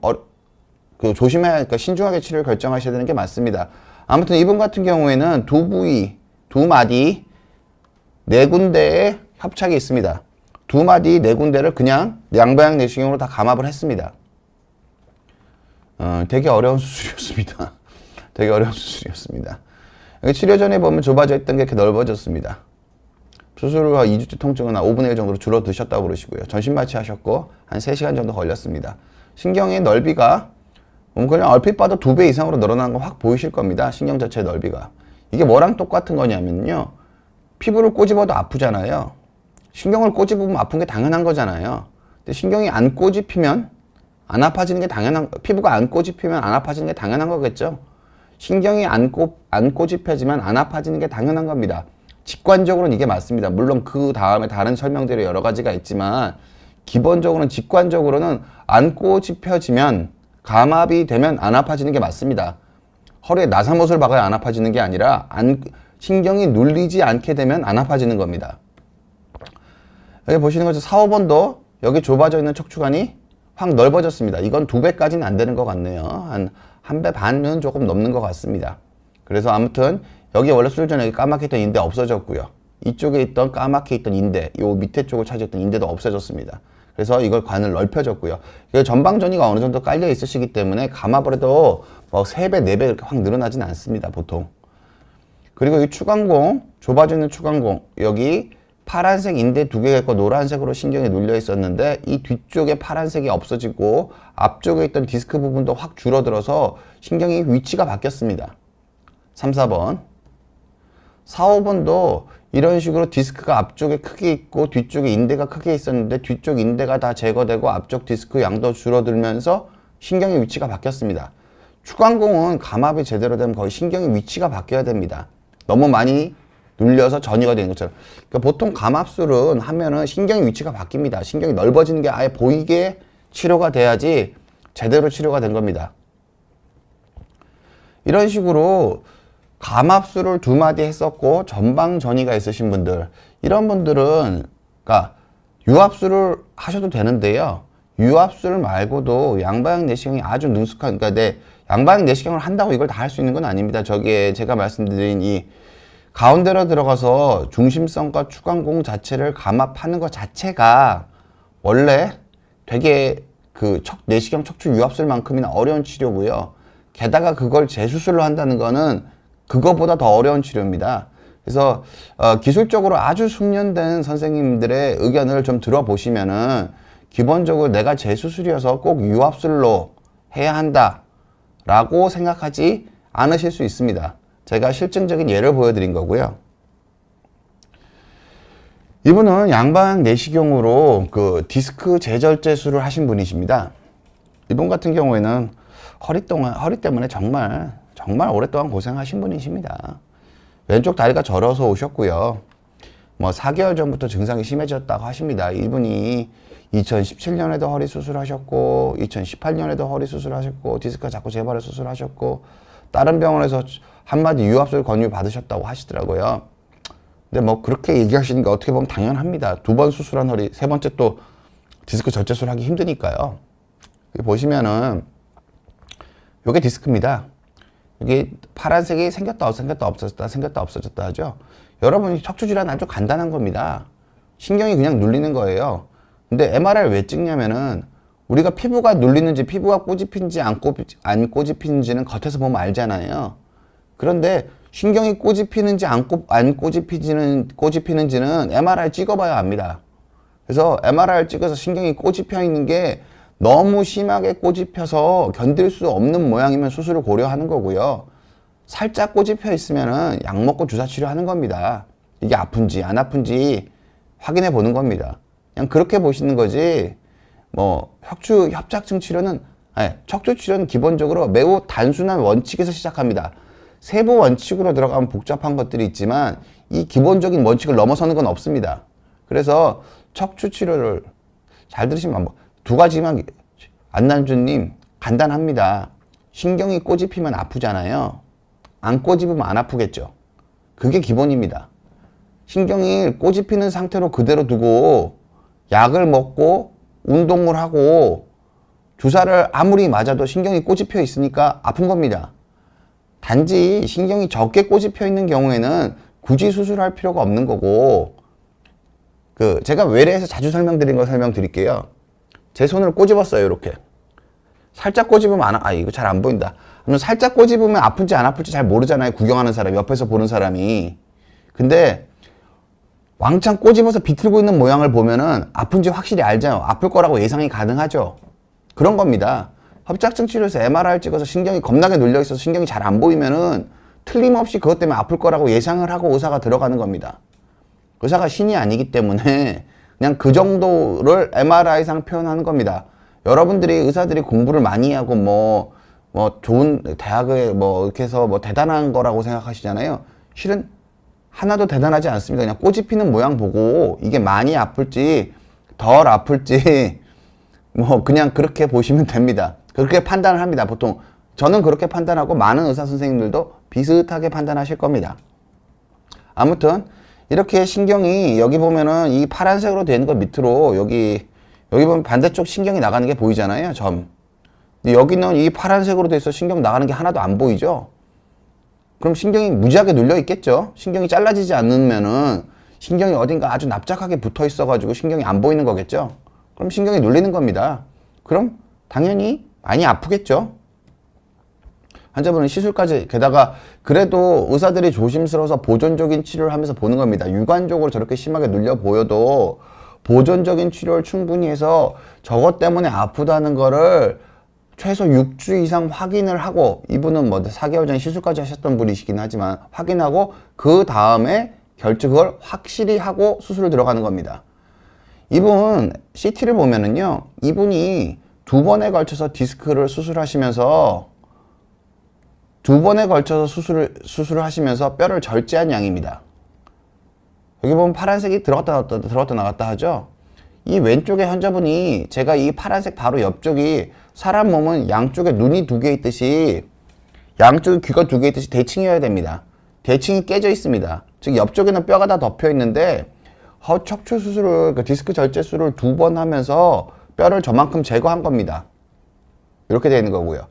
조심해야, 신중하게 치료를 결정하셔야 되는 게 맞습니다. 아무튼 이분 같은 경우에는 두 부위, 두 마디, 네 군데에 협착이 있습니다. 두 마디, 네 군데를 그냥 양방향 내시경으로 다 감압을 했습니다. 되게 어려운 수술이었습니다. 되게 어려운 수술이었습니다. 여기 치료 전에 보면 좁아져 있던 게 이렇게 넓어졌습니다. 수술 후 2주째 통증은 한 5분의 1 정도로 줄어드셨다고 그러시고요. 전신 마취 하셨고 한 3시간 정도 걸렸습니다. 신경의 넓이가 그냥 얼핏 봐도 2배 이상으로 늘어나는 거 확 보이실 겁니다. 신경 자체의 넓이가. 이게 뭐랑 똑같은 거냐면요, 피부를 꼬집어도 아프잖아요. 신경을 꼬집으면 아픈 게 당연한 거잖아요. 근데 신경이 안 꼬집히면 안 아파지는 게 피부가 안 꼬집히면 안 아파지는 게 당연한 거겠죠. 신경이 안 꼬집혀지면 안 아파지는 게 당연한 겁니다. 직관적으로는 이게 맞습니다. 물론 그 다음에 다른 설명들이 여러 가지가 있지만 기본적으로는 직관적으로는 안 꼬집혀지면 감압이 되면 안 아파지는 게 맞습니다. 허리에 나사못을 박아야 안 아파지는 게 아니라 신경이 눌리지 않게 되면 안 아파지는 겁니다. 여기 보시는 것처럼 4, 5번도 여기 좁아져 있는 척추관이 확 넓어졌습니다. 이건 2배까지는 안 되는 것 같네요. 한 배 반은 조금 넘는 것 같습니다. 그래서 아무튼 여기 원래 수술 전에 여기 까맣게 있던 인대 없어졌고요. 이쪽에 있던 까맣게 있던 인대, 요 밑에 쪽을 차지했던 인대도 없어졌습니다. 그래서 이걸 관을 넓혀줬고요. 전방전이가 어느 정도 깔려 있으시기 때문에 감압을 해도 뭐 3배, 4배 이렇게 확 늘어나진 않습니다, 보통. 그리고 이 추간공, 좁아져 있는 추간공, 여기 파란색 인대 2개가 있고 노란색으로 신경이 눌려 있었는데 이 뒤쪽에 파란색이 없어지고 앞쪽에 있던 디스크 부분도 확 줄어들어서 신경이 위치가 바뀌었습니다. 3, 4번. 4, 5번도 이런 식으로 디스크가 앞쪽에 크게 있고 뒤쪽에 인대가 크게 있었는데 뒤쪽 인대가 다 제거되고 앞쪽 디스크 양도 줄어들면서 신경의 위치가 바뀌었습니다. 추간공은 감압이 제대로 되면 거의 신경의 위치가 바뀌어야 됩니다. 너무 많이 눌려서 전이가 되는 것처럼. 그러니까 보통 감압술은 하면은 신경의 위치가 바뀝니다. 신경이 넓어지는 게 아예 보이게 치료가 돼야지 제대로 치료가 된 겁니다. 이런 식으로 감압술을 2마디 했었고 전방 전이가 있으신 분들, 이런 분들은 그러니까 유압술을 하셔도 되는데요. 유압술 말고도 양방향 내시경이 아주 능숙한, 그러니까 양방향 내시경을 한다고 이걸 다 할 수 있는 건 아닙니다. 저기에 제가 말씀드린 이 가운데로 들어가서 중심성과 추간공 자체를 감압하는 것 자체가 원래 되게 그 내시경 척추 유압술만큼이나 어려운 치료고요. 게다가 그걸 재수술로 한다는 거는 그거보다 더 어려운 치료입니다. 그래서 기술적으로 아주 숙련된 선생님들의 의견을 좀 들어보시면은 기본적으로 내가 재수술이어서 꼭 유압술로 해야 한다 라고 생각하지 않으실 수 있습니다. 제가 실증적인 예를 보여드린 거고요. 이분은 양방향 내시경으로 그 디스크 재절제술을 하신 분이십니다. 이분 같은 경우에는 허리 때문에 정말 오랫동안 고생하신 분이십니다. 왼쪽 다리가 저려서 오셨고요. 뭐 4개월 전부터 증상이 심해졌다고 하십니다. 이분이 2017년에도 허리 수술하셨고 2018년에도 허리 수술하셨고 디스크 자꾸 재발을 수술하셨고 다른 병원에서 한마디 유압술 권유 받으셨다고 하시더라고요. 근데 뭐 그렇게 얘기하시는 게 어떻게 보면 당연합니다. 2번 수술한 허리, 3번째 또 디스크 절제술 하기 힘드니까요. 여기 보시면은 요게 디스크입니다. 여기 파란색이 생겼다 없어졌다 하죠. 여러분 척추 질환 아주 간단한 겁니다. 신경이 그냥 눌리는 거예요. 근데 MRI를 왜 찍냐면은 우리가 피부가 눌리는지 피부가 꼬집힌지 안 꼬집히는지는 겉에서 보면 알잖아요. 그런데 신경이 꼬집히는지 안 꼬집히는지는 MRI 찍어봐야 압니다. 그래서 MRI를 찍어서 신경이 꼬집혀 있는 게 너무 심하게 꼬집혀서 견딜 수 없는 모양이면 수술을 고려하는 거고요. 살짝 꼬집혀 있으면은 약 먹고 주사 치료하는 겁니다. 이게 아픈지 안 아픈지 확인해 보는 겁니다. 그냥 그렇게 보시는 거지. 뭐 척추 협착증 치료는 척추 치료는 기본적으로 매우 단순한 원칙에서 시작합니다. 세부 원칙으로 들어가면 복잡한 것들이 있지만 이 기본적인 원칙을 넘어서는 건 없습니다. 그래서 척추 치료를 잘 들으시면 뭐 2가지만, 안남주님 간단합니다. 신경이 꼬집히면 아프잖아요. 안 꼬집으면 안 아프겠죠. 그게 기본입니다. 신경이 꼬집히는 상태로 그대로 두고 약을 먹고 운동을 하고 주사를 아무리 맞아도 신경이 꼬집혀 있으니까 아픈 겁니다. 단지 신경이 적게 꼬집혀 있는 경우에는 굳이 수술할 필요가 없는 거고, 제가 외래에서 자주 설명드린 거 설명드릴게요. 제 손을 꼬집었어요, 이렇게. 살짝 꼬집으면 이거 잘 안 보인다. 살짝 꼬집으면 아픈지 안 아플지 잘 모르잖아요, 구경하는 사람, 옆에서 보는 사람이. 근데 왕창 꼬집어서 비틀고 있는 모양을 보면은 아픈지 확실히 알잖아요. 아플 거라고 예상이 가능하죠. 그런 겁니다. 협착증 치료에서 MRI를 찍어서 신경이 겁나게 눌려 있어서 신경이 잘 안 보이면은 틀림없이 그것 때문에 아플 거라고 예상을 하고 의사가 들어가는 겁니다. 의사가 신이 아니기 때문에 그냥 그 정도를 MRI상 표현하는 겁니다. 여러분들이 의사들이 공부를 많이 하고 뭐 좋은 대학에 뭐 이렇게 해서 뭐 대단한 거라고 생각하시잖아요. 실은 하나도 대단하지 않습니다. 그냥 꼬집 피는 모양 보고 이게 많이 아플지 덜 아플지 뭐 그냥 그렇게 보시면 됩니다. 그렇게 판단을 합니다. 보통 저는 그렇게 판단하고 많은 의사 선생님들도 비슷하게 판단하실 겁니다. 아무튼 이렇게 신경이 여기 보면은 이 파란색으로 되어 있는 거 밑으로 여기 보면 반대쪽 신경이 나가는 게 보이잖아요. 점. 근데 여기는 이 파란색으로 되어 있어 신경 나가는 게 하나도 안 보이죠. 그럼 신경이 무지하게 눌려 있겠죠. 신경이 잘라지지 않으면은 신경이 어딘가 아주 납작하게 붙어 있어 가지고 신경이 안 보이는 거겠죠. 그럼 신경이 눌리는 겁니다. 그럼 당연히 많이 아프겠죠. 환자분은 시술까지, 게다가 그래도 의사들이 조심스러워서 보존적인 치료를 하면서 보는 겁니다. 유관적으로 저렇게 심하게 눌려 보여도 보존적인 치료를 충분히 해서 저것 때문에 아프다는 거를 최소 6주 이상 확인을 하고, 이분은 뭐 4개월 전에 시술까지 하셨던 분이시긴 하지만 확인하고 그 다음에 결정을 확실히 하고 수술을 들어가는 겁니다. 이분 CT를 보면은요, 이분이 2번에 걸쳐서 디스크를 수술하시면서 수술을 하시면서 뼈를 절제한 양입니다. 여기 보면 파란색이 들어갔다 나갔다 하죠. 이 왼쪽에 환자분이, 제가 이 파란색 바로 옆쪽이 사람 몸은 양쪽에 눈이 2개 있듯이, 양쪽에 귀가 2개 있듯이 대칭이어야 됩니다. 대칭이 깨져 있습니다. 즉 옆쪽에는 뼈가 다 덮여 있는데 척추 수술을, 그 디스크 절제술을 2번 하면서 뼈를 저만큼 제거한 겁니다. 이렇게 되어 있는 거고요.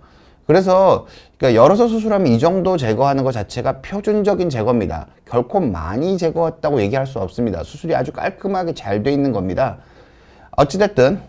그래서 그러니까 열어서 수술하면 이 정도 제거하는 것 자체가 표준적인 제거입니다. 결코 많이 제거했다고 얘기할 수 없습니다. 수술이 아주 깔끔하게 잘 돼 있는 겁니다. 어찌됐든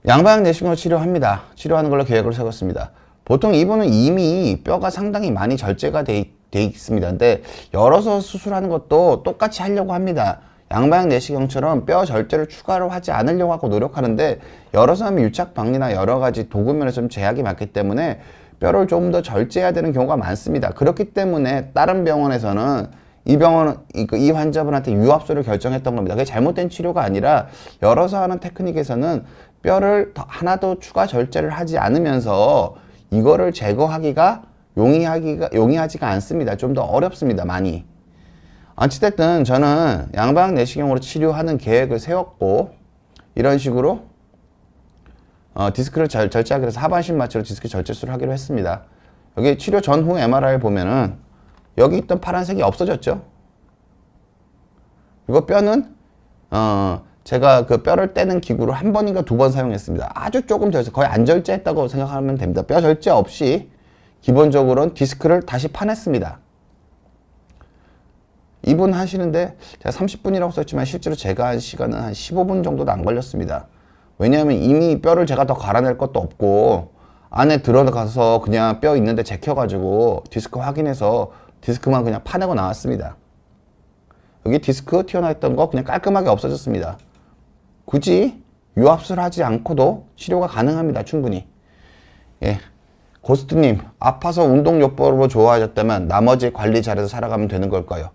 양방향 내시경으로 치료합니다. 치료하는 걸로 계획을 세웠습니다. 보통 이분은 이미 뼈가 상당히 많이 절제가 돼 있습니다. 근데 열어서 수술하는 것도 똑같이 하려고 합니다. 양방향 내시경처럼 뼈 절제를 추가로 하지 않으려고 하고 노력하는데, 열어서 하면 유착 박리나 여러 가지 도구면에서 좀 제약이 많기 때문에 뼈를 좀 더 절제해야 되는 경우가 많습니다. 그렇기 때문에 다른 병원에서는 이 환자분한테 유압술을 결정했던 겁니다. 그게 잘못된 치료가 아니라, 열어서 하는 테크닉에서는 뼈를 하나도 추가 절제를 하지 않으면서 이거를 제거하기가 용이하지가 않습니다. 좀 더 어렵습니다, 많이. 어찌됐든 저는 양방향 내시경으로 치료하는 계획을 세웠고, 이런 식으로 디스크를 절제하기 위해서 하반신 마취로 디스크 절제술을 하기로 했습니다. 여기 치료 전후 MRI 보면은 여기 있던 파란색이 없어졌죠. 그리고 뼈는 제가 그 뼈를 떼는 기구를 1번인가 2번 사용했습니다. 아주 조금 더 해서 거의 안 절제했다고 생각하면 됩니다. 뼈 절제 없이 기본적으로는 디스크를 다시 파냈습니다. 이분 하시는데 제가 30분이라고 썼지만 실제로 제가 한 시간은 한 15분 정도도 안 걸렸습니다. 왜냐하면 이미 뼈를 제가 더 갈아낼 것도 없고, 안에 들어가서 그냥 뼈 있는데 제껴가지고 디스크 확인해서 디스크만 그냥 파내고 나왔습니다. 여기 디스크 튀어나와 있던 거 그냥 깔끔하게 없어졌습니다. 굳이 유압술 하지 않고도 치료가 가능합니다. 충분히. 예. 고스트님, 아파서 운동요법으로 좋아하셨다면 나머지 관리 잘해서 살아가면 되는 걸까요?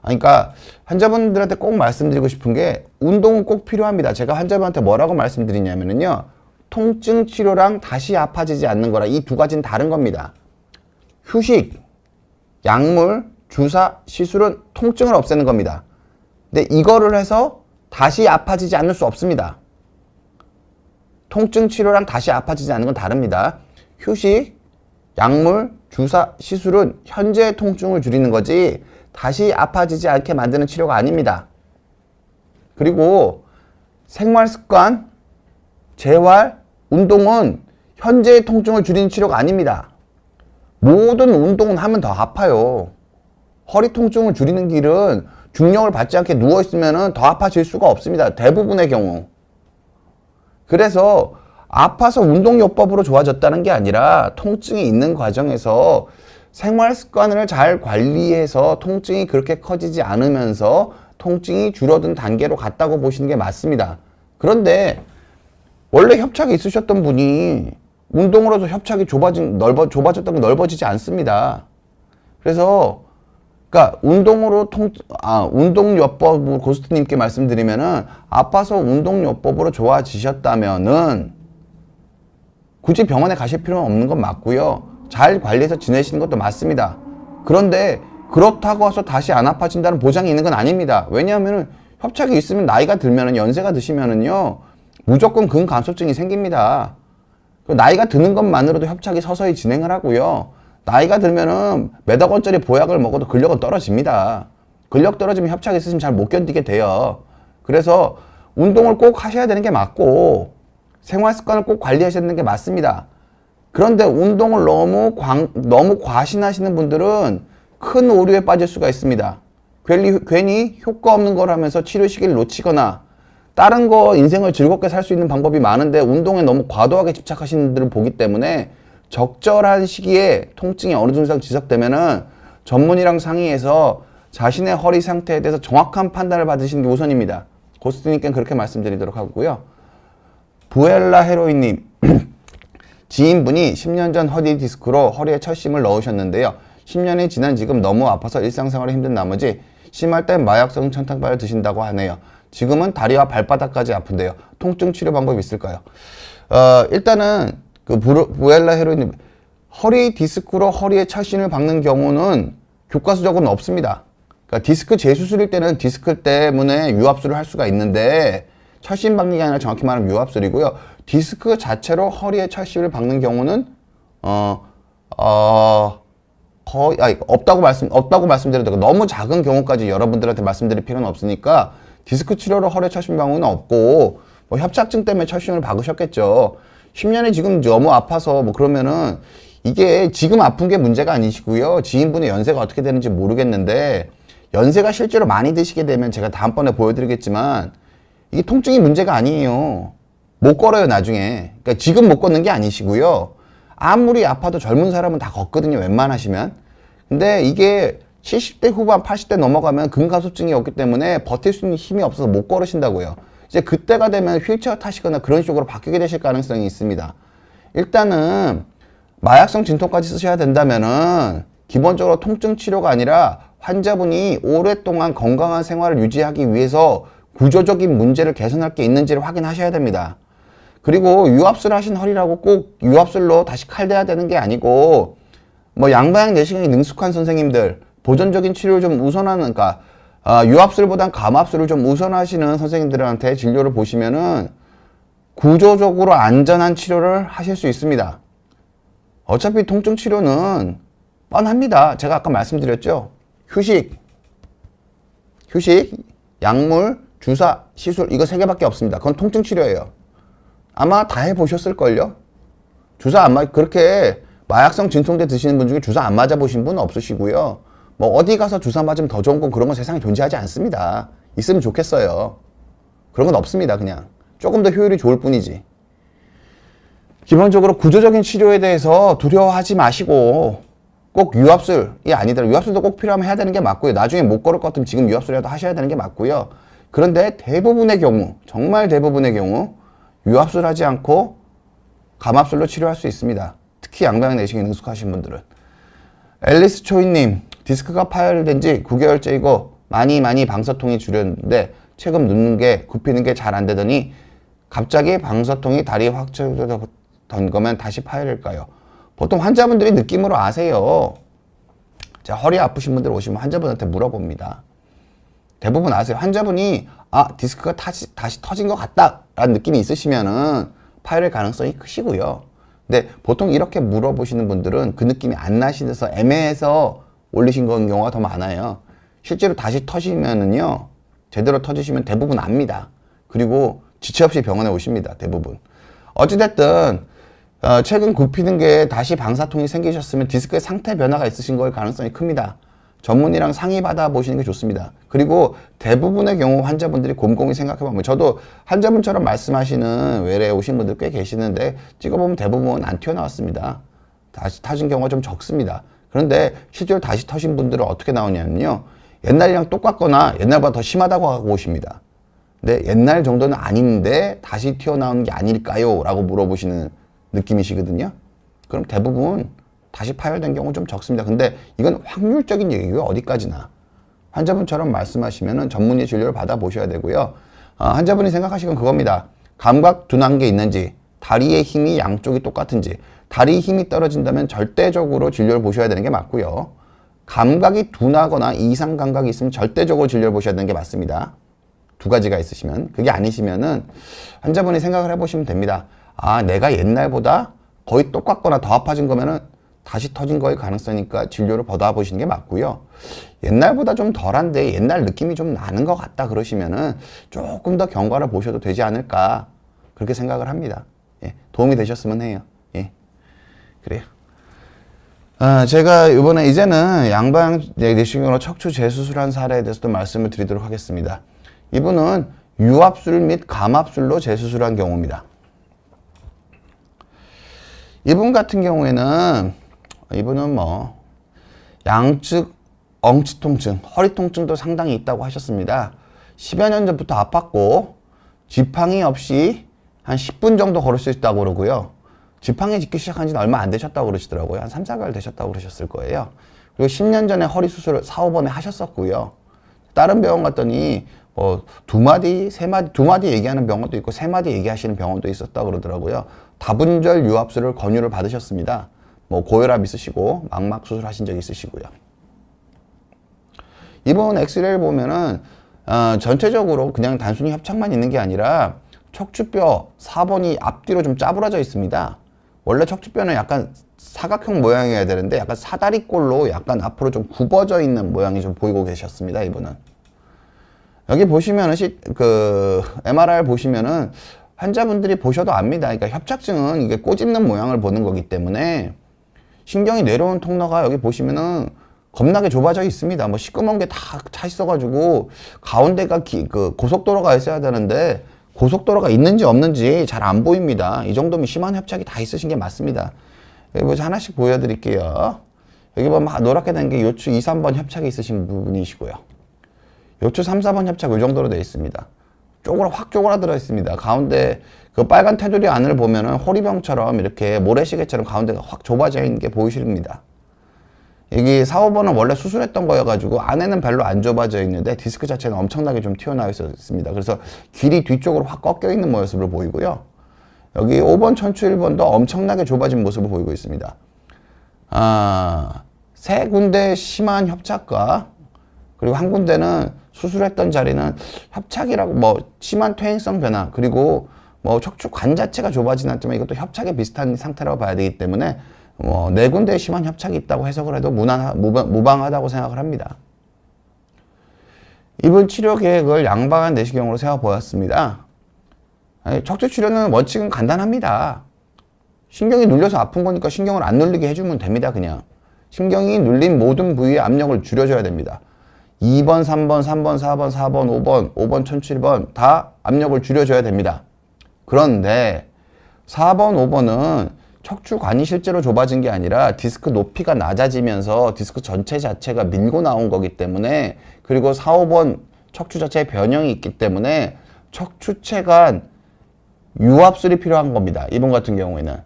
그러니까 환자분들한테 꼭 말씀드리고 싶은 게, 운동은 꼭 필요합니다. 제가 환자분한테 뭐라고 말씀드리냐면요, 통증 치료랑 다시 아파지지 않는 거라, 이 2가지는 다른 겁니다. 휴식, 약물, 주사, 시술은 통증을 없애는 겁니다. 근데 이거를 해서 다시 아파지지 않을 수 없습니다. 통증 치료랑 다시 아파지지 않는 건 다릅니다. 휴식, 약물, 주사, 시술은 현재의 통증을 줄이는 거지 다시 아파지지 않게 만드는 치료가 아닙니다. 그리고 생활습관, 재활, 운동은 현재의 통증을 줄이는 치료가 아닙니다. 모든 운동은 하면 더 아파요. 허리 통증을 줄이는 길은 중력을 받지 않게 누워있으면 더 아파질 수가 없습니다. 대부분의 경우. 그래서 아파서 운동요법으로 좋아졌다는 게 아니라, 통증이 있는 과정에서 생활 습관을 잘 관리해서 통증이 그렇게 커지지 않으면서 통증이 줄어든 단계로 갔다고 보시는 게 맞습니다. 그런데 원래 협착이 있으셨던 분이 운동으로도 협착이 좁아졌다고 넓어지지 않습니다. 그래서 그러니까 운동요법 고스트님께 말씀드리면은 아파서 운동요법으로 좋아지셨다면은 굳이 병원에 가실 필요는 없는 건 맞고요. 잘 관리해서 지내시는 것도 맞습니다. 그런데 그렇다고 해서 다시 안 아파진다는 보장이 있는 건 아닙니다. 왜냐하면은 협착이 있으면 나이가 들면은 연세가 드시면은요 무조건 근감소증이 생깁니다. 나이가 드는 것만으로도 협착이 서서히 진행을 하고요. 나이가 들면은 몇억 원짜리 보약을 먹어도 근력은 떨어집니다. 근력 떨어지면 협착이 있으시면 잘 못 견디게 돼요. 그래서 운동을 꼭 하셔야 되는 게 맞고 생활 습관을 꼭 관리하셔야 되는 게 맞습니다. 그런데 운동을 너무 과신하시는 분들은 큰 오류에 빠질 수가 있습니다. 괜히 효과 없는 걸 하면서 치료 시기를 놓치거나 다른 거 인생을 즐겁게 살 수 있는 방법이 많은데 운동에 너무 과도하게 집착하시는 분들을 보기 때문에 적절한 시기에 통증이 어느 정도 이상 지속되면은 전문의랑 상의해서 자신의 허리 상태에 대해서 정확한 판단을 받으시는 게 우선입니다. 고스트님께는 그렇게 말씀드리도록 하고요. 부엘라 헤로이님 지인분이 10년 전 허리 디스크로 허리에 철심을 넣으셨는데요. 10년이 지난 지금 너무 아파서 일상생활이 힘든 나머지 심할 땐 마약성 천탕발을 드신다고 하네요. 지금은 다리와 발바닥까지 아픈데요. 통증 치료 방법이 있을까요? 일단은 그 부엘라 헤로이님 허리 디스크로 허리에 철심을 박는 경우는 교과서적으로는 없습니다. 그러니까 디스크 재수술일 때는 디스크 때문에 유압술을 할 수가 있는데 철심 박는 게 아니라 정확히 말하면 유압술이고요. 디스크 자체로 허리에 철심을 박는 경우는 거의 없다고 말씀드려도 너무 작은 경우까지 여러분들한테 말씀드릴 필요는 없으니까 디스크 치료로 허리에 철심 경우는 없고 뭐 협착증 때문에 철심을 박으셨겠죠. 10년이 지금 너무 아파서 뭐 그러면은 이게 지금 아픈 게 문제가 아니시고요. 지인분의 연세가 어떻게 되는지 모르겠는데 연세가 실제로 많이 드시게 되면 제가 다음번에 보여드리겠지만 이게 통증이 문제가 아니에요. 못 걸어요 나중에. 그러니까 지금 못 걷는 게 아니시고요. 아무리 아파도 젊은 사람은 다 걷거든요 웬만하시면. 근데 이게 70대 후반 80대 넘어가면 근감소증이 없기 때문에 버틸 수 있는 힘이 없어서 못 걸으신다고요. 이제 그때가 되면 휠체어 타시거나 그런 식으로 바뀌게 되실 가능성이 있습니다. 일단은 마약성 진통까지 쓰셔야 된다면은 기본적으로 통증 치료가 아니라 환자분이 오랫동안 건강한 생활을 유지하기 위해서 구조적인 문제를 개선할 게 있는지를 확인하셔야 됩니다. 그리고 유압술 하신 허리라고 꼭 유압술로 다시 칼대야 되는 게 아니고 뭐 양방향 내시경이 능숙한 선생님들 보존적인 치료를 좀 우선하는 그러니까 유압술보단 감압술을 좀 우선하시는 선생님들한테 진료를 보시면은 구조적으로 안전한 치료를 하실 수 있습니다. 어차피 통증 치료는 뻔합니다. 제가 아까 말씀드렸죠. 휴식, 약물, 주사, 시술 이거 3개밖에 없습니다. 그건 통증 치료예요. 아마 다 해보셨을걸요? 주사 안 그렇게 마약성 진통제 드시는 분 중에 주사 안 맞아보신 분 없으시고요. 뭐 어디 가서 주사 맞으면 더 좋은 건 그런 건 세상에 존재하지 않습니다. 있으면 좋겠어요. 그런 건 없습니다. 그냥 조금 더 효율이 좋을 뿐이지. 기본적으로 구조적인 치료에 대해서 두려워하지 마시고 꼭 유압술이 아니더라도 유압술도 꼭 필요하면 해야 되는 게 맞고요. 나중에 못 걸을 것 같으면 지금 유압술이라도 하셔야 되는 게 맞고요. 그런데 대부분의 경우, 정말 대부분의 경우 유압술 하지 않고 감압술로 치료할 수 있습니다. 특히 양방향 내시경이 능숙하신 분들은. 앨리스 초이님, 디스크가 파열된 지 9개월째이고 많이 방사통이 줄였는데 최근 눕는 게 굽히는 게 잘 안 되더니 갑자기 방사통이 다리에 확 쳐졌던 거면 다시 파열일까요? 보통 환자분들이 느낌으로 아세요. 자, 허리 아프신 분들 오시면 환자분한테 물어봅니다. 대부분 아세요. 환자분이 디스크가 다시 터진 것 같다 라는 느낌이 있으시면은 파열일 가능성이 크시고요. 근데 보통 이렇게 물어보시는 분들은 그 느낌이 안 나시면서 애매해서 올리신 건 경우가 더 많아요. 실제로 다시 터지면은요, 제대로 터지시면 대부분 압니다. 그리고 지체 없이 병원에 오십니다. 대부분. 어찌됐든 최근 굽히는 게 다시 방사통이 생기셨으면 디스크의 상태 변화가 있으신 걸 가능성이 큽니다. 전문의랑 상의 받아 보시는 게 좋습니다. 그리고 대부분의 경우 환자분들이 곰곰이 생각해 보면 저도 환자분처럼 말씀하시는 외래에 오신 분들 꽤 계시는데 찍어보면 대부분 안 튀어나왔습니다. 다시 터진 경우가 좀 적습니다. 그런데 실제로 다시 터진 분들은 어떻게 나오냐면요. 옛날이랑 똑같거나 옛날보다 더 심하다고 하고 오십니다. 근데 옛날 정도는 아닌데 다시 튀어나오는 게 아닐까요? 라고 물어보시는 느낌이시거든요. 그럼 대부분 다시 파열된 경우 좀 적습니다. 근데 이건 확률적인 얘기고요. 어디까지나. 환자분처럼 말씀하시면은 전문의 진료를 받아보셔야 되고요. 환자분이 생각하시건 그겁니다. 감각 둔한 게 있는지, 다리의 힘이 양쪽이 똑같은지, 다리 힘이 떨어진다면 절대적으로 진료를 보셔야 되는 게 맞고요. 감각이 둔하거나 이상 감각이 있으면 절대적으로 진료를 보셔야 되는 게 맞습니다. 두 가지가 있으시면. 그게 아니시면은 환자분이 생각을 해보시면 됩니다. 아, 내가 옛날보다 거의 똑같거나 더 아파진 거면은 다시 터진 거일 가능성이니까 진료를 받아보시는 게 맞고요. 옛날보다 좀 덜한데 옛날 느낌이 좀 나는 것 같다 그러시면은 조금 더 경과를 보셔도 되지 않을까 그렇게 생각을 합니다. 예, 도움이 되셨으면 해요. 예, 그래요. 제가 이번에 이제는 양방 내시경으로 척추 재수술한 사례에 대해서도 말씀을 드리도록 하겠습니다. 이분은 유압술 및 감압술로 재수술한 경우입니다. 이분 같은 경우에는 이분은 뭐 양측 엉치 통증, 허리 통증도 상당히 있다고 하셨습니다. 10여 년 전부터 아팠고 지팡이 없이 한 10분 정도 걸을 수 있다고 그러고요. 지팡이 짚기 시작한 지는 얼마 안 되셨다고 그러시더라고요. 한 3, 4개월 되셨다고 그러셨을 거예요. 그리고 10년 전에 허리 수술을 4, 5번에 하셨었고요. 다른 병원 갔더니 뭐 2마디, 3마디, 2마디 얘기하는 병원도 있고 3마디 얘기하시는 병원도 있었다고 그러더라고요. 다분절 유압술을 권유를 받으셨습니다. 뭐 고혈압 있으시고 망막 수술하신 적 있으시고요. 이번 엑스레이를 보면은 전체적으로 그냥 단순히 협착만 있는 게 아니라 척추뼈 4번이 앞뒤로 좀 짜부러져 있습니다. 원래 척추뼈는 약간 사각형 모양이어야 되는데 약간 사다리꼴로 약간 앞으로 좀 굽어져 있는 모양이 좀 보이고 계셨습니다. 이분은 여기 보시면은 MRI 보시면은 환자분들이 보셔도 압니다. 그러니까 협착증은 이게 꼬집는 모양을 보는 거기 때문에 신경이 내려온 통로가 여기 보시면은 겁나게 좁아져 있습니다. 뭐 시꺼먼 게 다 차 있어가지고 가운데가 고속도로가 있어야 되는데 고속도로가 있는지 없는지 잘 안 보입니다. 이 정도면 심한 협착이 다 있으신 게 맞습니다. 여기 뭐 하나씩 보여드릴게요. 여기 보면 노랗게 된 게 요추 2, 3번 협착이 있으신 부분이시고요. 요추 3, 4번 협착 이 정도로 되어 있습니다. 확 쪼그라들어 있습니다. 가운데 그 빨간 테두리 안을 보면은 호리병처럼 이렇게 모래시계처럼 가운데가 확 좁아져 있는 게 보이십니다. 여기 4, 5번은 원래 수술했던 거여가지고 안에는 별로 안 좁아져 있는데 디스크 자체는 엄청나게 좀 튀어나와 있습니다. 그래서 길이 뒤쪽으로 확 꺾여 있는 모습을 보이고요. 여기 5번 천추 1번도 엄청나게 좁아진 모습을 보이고 있습니다. 세 군데 심한 협착과 그리고 한 군데는 수술했던 자리는 협착이라고 뭐 심한 퇴행성 변화 그리고 뭐 척추관 자체가 좁아지진 않지만 이것도 협착에 비슷한 상태라고 봐야 되기 때문에 네 군데에 심한 협착이 있다고 해석을 해도 무방하다고 생각을 합니다. 이번 치료 계획을 양방향 내시경으로 세워보았습니다. 척추 치료는 원칙은 간단합니다. 신경이 눌려서 아픈 거니까 신경을 안 눌리게 해주면 됩니다. 그냥 신경이 눌린 모든 부위의 압력을 줄여줘야 됩니다. 2번, 3번, 3번, 4번, 4번, 5번, 천추 1번 다 압력을 줄여줘야 됩니다. 그런데 4번, 5번은 척추관이 실제로 좁아진 게 아니라 디스크 높이가 낮아지면서 디스크 전체 자체가 밀고 나온 거기 때문에 그리고 4, 5번 척추 자체에 변형이 있기 때문에 척추체간 유압술이 필요한 겁니다. 이번 같은 경우에는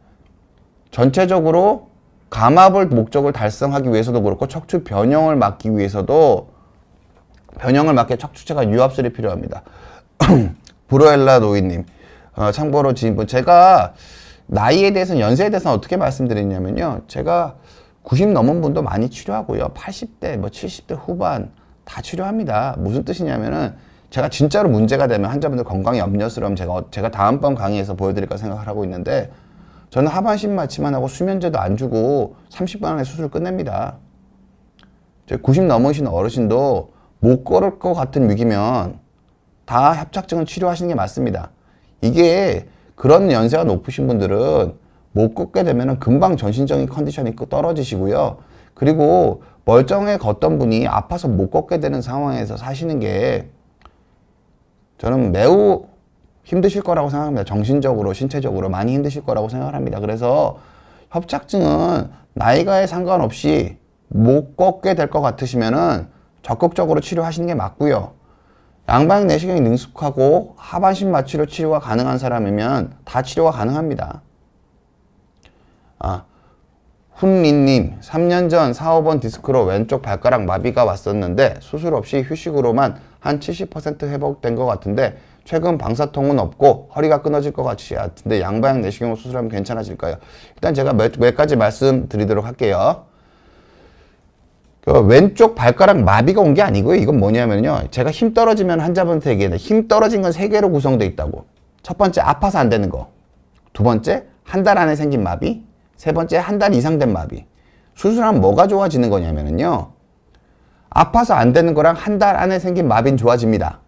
전체적으로 감압을 목적을 달성하기 위해서도 그렇고 척추 변형을 막기 위해서도 변형을 막게 척추체간 유압술이 필요합니다. 브로엘라 노이님 참고로 지금 제가 나이에 대해서는 연세에 대해서는 어떻게 말씀드리냐면요. 제가 90 넘은 분도 많이 치료하고요. 80대, 뭐 70대 후반 다 치료합니다. 무슨 뜻이냐면은 제가 진짜로 문제가 되면 환자분들 건강이 염려스러우면 제가 다음번 강의에서 보여드릴까 생각을 하고 있는데 저는 하반신 마취만 하고 수면제도 안 주고 30분 안에 수술 끝냅니다. 90 넘으신 어르신도 못 걸을 것 같은 위기면 다 협착증을 치료하시는 게 맞습니다. 이게 그런 연세가 높으신 분들은 못 걷게 되면 금방 전신적인 컨디션이 떨어지시고요. 그리고 멀쩡해 걷던 분이 아파서 못 걷게 되는 상황에서 사시는 게 저는 매우 힘드실 거라고 생각합니다. 정신적으로, 신체적으로 많이 힘드실 거라고 생각을 합니다. 그래서 협착증은 나이가에 상관없이 못 걷게 될 것 같으시면은 적극적으로 치료하시는 게 맞고요. 양방향 내시경이 능숙하고 하반신 마취로 치료가 가능한 사람이면 다 치료가 가능합니다. 훈리님, 3년 전 4, 5번 디스크로 왼쪽 발가락 마비가 왔었는데 수술 없이 휴식으로만 한 70% 회복된 것 같은데 최근 방사통은 없고 허리가 끊어질 것 같은데 양방향 내시경으로 수술하면 괜찮아질까요? 일단 제가 몇 가지 말씀드리도록 할게요. 왼쪽 발가락 마비가 온 게 아니고요. 이건 뭐냐면요. 제가 힘 떨어지면 환자분한테 얘기했는데 힘 떨어진 건 3개로 구성되어 있다고. 첫 번째, 아파서 안 되는 거. 두 번째, 한 달 안에 생긴 마비. 세 번째, 한 달 이상 된 마비. 수술하면 뭐가 좋아지는 거냐면요. 아파서 안 되는 거랑 한 달 안에 생긴 마비는 좋아집니다.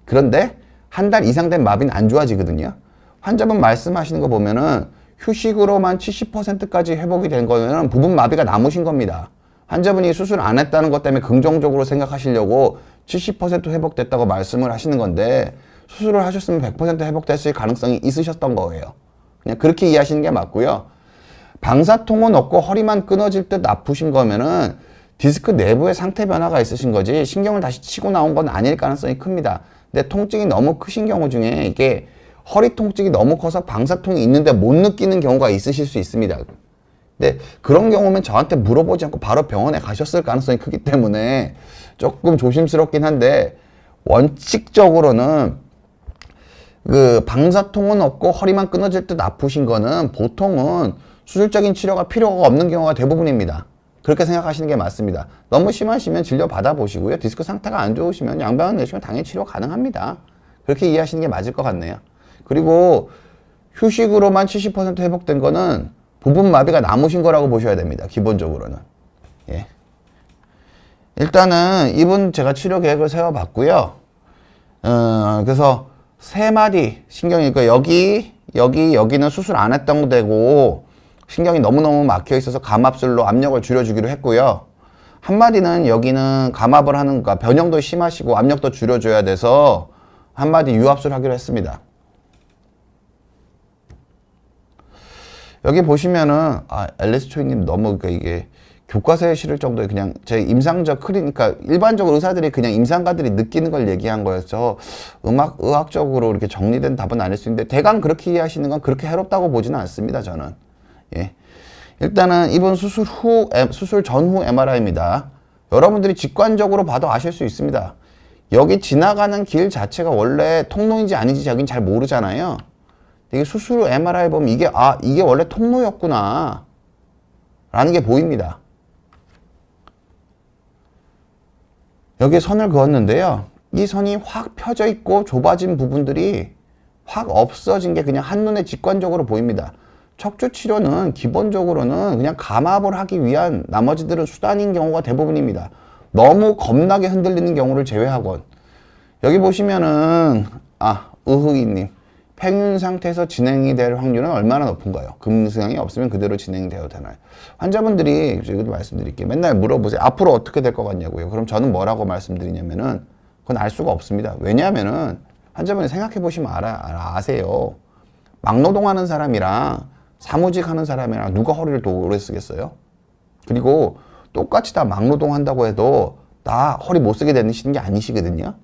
그런데 한 달 이상 된 마비는 안 좋아지거든요. 환자분 말씀하시는 거 보면은 휴식으로만 70%까지 회복이 된 거는 부분 마비가 남으신 겁니다. 환자분이 수술 안 했다는 것 때문에 긍정적으로 생각하시려고 70% 회복됐다고 말씀을 하시는 건데 수술을 하셨으면 100% 회복됐을 가능성이 있으셨던 거예요. 그냥 그렇게 이해하시는 게 맞고요. 방사통은 없고 허리만 끊어질 듯 아프신 거면은 디스크 내부에 상태 변화가 있으신 거지 신경을 다시 치고 나온 건 아닐 가능성이 큽니다. 근데 통증이 너무 크신 경우 중에 이게 허리 통증이 너무 커서 방사통이 있는데 못 느끼는 경우가 있으실 수 있습니다. 근데 그런 경우면 저한테 물어보지 않고 바로 병원에 가셨을 가능성이 크기 때문에 조금 조심스럽긴 한데 원칙적으로는 그 방사통은 없고 허리만 끊어질 듯 아프신 거는 보통은 수술적인 치료가 필요가 없는 경우가 대부분입니다. 그렇게 생각하시는 게 맞습니다. 너무 심하시면 진료 받아보시고요. 디스크 상태가 안 좋으시면 양방향 내시경 당연히 치료 가능합니다. 그렇게 이해하시는 게 맞을 것 같네요. 그리고 휴식으로만 70% 회복된 거는 부분 마비가 남으신 거라고 보셔야 됩니다. 기본적으로는. 예. 일단은 이분 제가 치료 계획을 세워봤고요. 그래서 3마디 신경이니까 여기는 수술 안 했던 데고 신경이 너무너무 막혀 있어서 감압술로 압력을 줄여주기로 했고요. 한마디는 여기는 감압을 하는 거 변형도 심하시고 압력도 줄여줘야 돼서 한마디 유압술 하기로 했습니다. 여기 보시면은 앨리스 초이님 너무 이게 교과서에 실을 정도의 그냥 제 임상적 그러니까 일반적으로 의사들이 그냥 임상가들이 느끼는 걸 얘기한 거여서 의학적으로 이렇게 정리된 답은 아닐 수 있는데 대강 그렇게 이해하시는 건 그렇게 해롭다고 보지는 않습니다. 저는. 예. 일단은 이번 수술 전후 MRI입니다. 여러분들이 직관적으로 봐도 아실 수 있습니다. 여기 지나가는 길 자체가 원래 통로인지 아닌지 여긴 잘 모르잖아요. 이게 수술 후 MRI 보면 이게 원래 통로였구나 라는 게 보입니다. 여기에 선을 그었는데요. 이 선이 확 펴져 있고 좁아진 부분들이 확 없어진 게 그냥 한눈에 직관적으로 보입니다. 척추 치료는 기본적으로는 그냥 감압을 하기 위한 나머지들은 수단인 경우가 대부분입니다. 너무 겁나게 흔들리는 경우를 제외하곤. 여기 보시면은 의흑이님 팽윤 상태에서 진행이 될 확률은 얼마나 높은가요? 금수량이 없으면 그대로 진행되어도 되나요? 환자분들이 이것도 말씀드릴게요. 맨날 물어보세요. 앞으로 어떻게 될 것 같냐고요. 그럼 저는 뭐라고 말씀드리냐면은 그건 알 수가 없습니다. 왜냐하면은 환자분이 생각해 보시면 아세요. 막노동하는 사람이랑 사무직 하는 사람이랑 누가 허리를 더 오래 쓰겠어요? 그리고 똑같이 다 막노동한다고 해도 다 허리 못 쓰게 되시는 게 아니시거든요.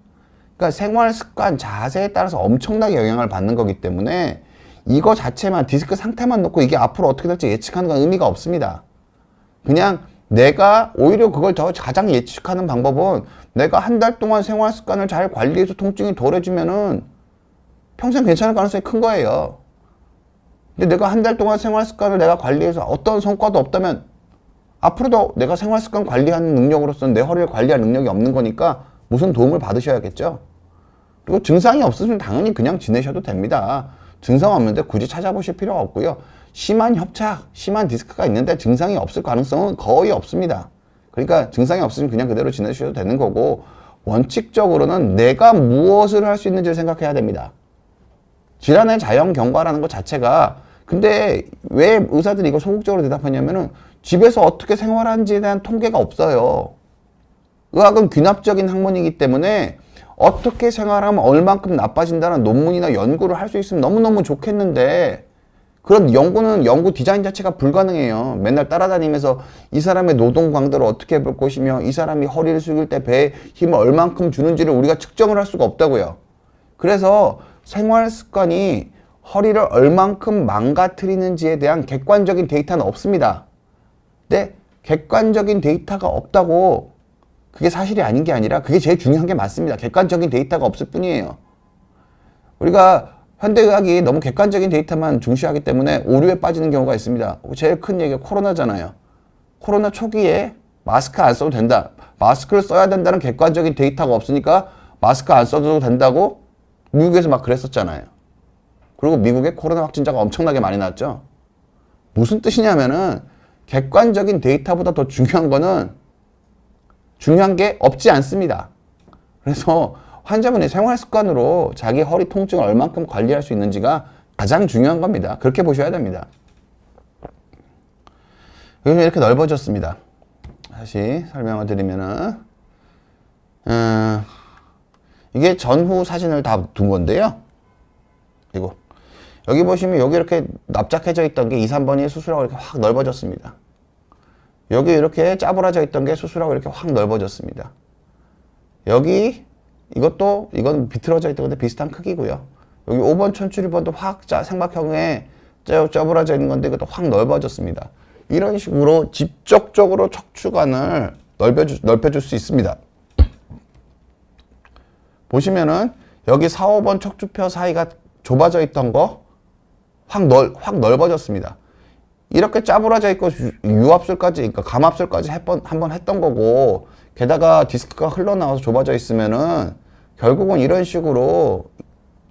그러니까 생활 습관, 자세에 따라서 엄청나게 영향을 받는 거기 때문에 이거 자체만 디스크 상태만 놓고 이게 앞으로 어떻게 될지 예측하는 건 의미가 없습니다. 그냥 내가 오히려 그걸 더 가장 예측하는 방법은 내가 한 달 동안 생활 습관을 잘 관리해서 통증이 덜해지면은 평생 괜찮을 가능성이 큰 거예요. 근데 내가 한 달 동안 생활 습관을 내가 관리해서 어떤 성과도 없다면 앞으로도 내가 생활 습관 관리하는 능력으로서는 내 허리를 관리할 능력이 없는 거니까 무슨 도움을 받으셔야겠죠. 그리고 증상이 없으면 당연히 그냥 지내셔도 됩니다. 증상 없는데 굳이 찾아보실 필요가 없고요. 심한 협착, 심한 디스크가 있는데 증상이 없을 가능성은 거의 없습니다. 그러니까 증상이 없으면 그냥 그대로 지내셔도 되는 거고 원칙적으로는 내가 무엇을 할 수 있는지를 생각해야 됩니다. 질환의 자연 경과라는 것 자체가 근데 왜 의사들이 이거 소극적으로 대답하냐면은 집에서 어떻게 생활하는지에 대한 통계가 없어요. 의학은 귀납적인 학문이기 때문에 어떻게 생활하면 얼만큼 나빠진다는 논문이나 연구를 할 수 있으면 너무너무 좋겠는데 그런 연구 디자인 자체가 불가능해요. 맨날 따라다니면서 이 사람의 노동 강도를 어떻게 볼 것이며 이 사람이 허리를 숙일 때 배에 힘을 얼만큼 주는지를 우리가 측정을 할 수가 없다고요. 그래서 생활 습관이 허리를 얼만큼 망가뜨리는지에 대한 객관적인 데이터는 없습니다. 근데 객관적인 데이터가 없다고 그게 사실이 아닌 게 아니라 그게 제일 중요한 게 맞습니다. 객관적인 데이터가 없을 뿐이에요. 우리가 현대의학이 너무 객관적인 데이터만 중시하기 때문에 오류에 빠지는 경우가 있습니다. 제일 큰 얘기가 코로나잖아요. 코로나 초기에 마스크 안 써도 된다. 마스크를 써야 된다는 객관적인 데이터가 없으니까 마스크 안 써도 된다고 미국에서 막 그랬었잖아요. 그리고 미국에 코로나 확진자가 엄청나게 많이 났죠. 무슨 뜻이냐면은 객관적인 데이터보다 더 중요한 게 없지 않습니다. 그래서 환자분의 생활 습관으로 자기 허리 통증을 얼만큼 관리할 수 있는지가 가장 중요한 겁니다. 그렇게 보셔야 됩니다. 여기는 이렇게 넓어졌습니다. 다시 설명을 드리면은 이게 전후 사진을 다 둔 건데요. 그리고 여기 보시면 여기 이렇게 납작해져 있던 게 2, 3번이 수술하고 이렇게 확 넓어졌습니다. 여기 이렇게 짜부라져 있던 게 수술하고 이렇게 확 넓어졌습니다. 여기 이건 비틀어져 있던 건데 비슷한 크기고요. 여기 5번 천출입원도 확 생막형에 짜부라져 있는 건데 이것도 확 넓어졌습니다. 이런 식으로 직접적으로 척추관을 넓혀줄 수 있습니다. 보시면은 여기 4, 5번 척추뼈 사이가 좁아져 있던 거 확 넓어졌습니다. 이렇게 짜부라져 있고 유압술까지, 그러니까 감압술까지 한번 했던 거고, 게다가 디스크가 흘러나와서 좁아져 있으면은 결국은 이런 식으로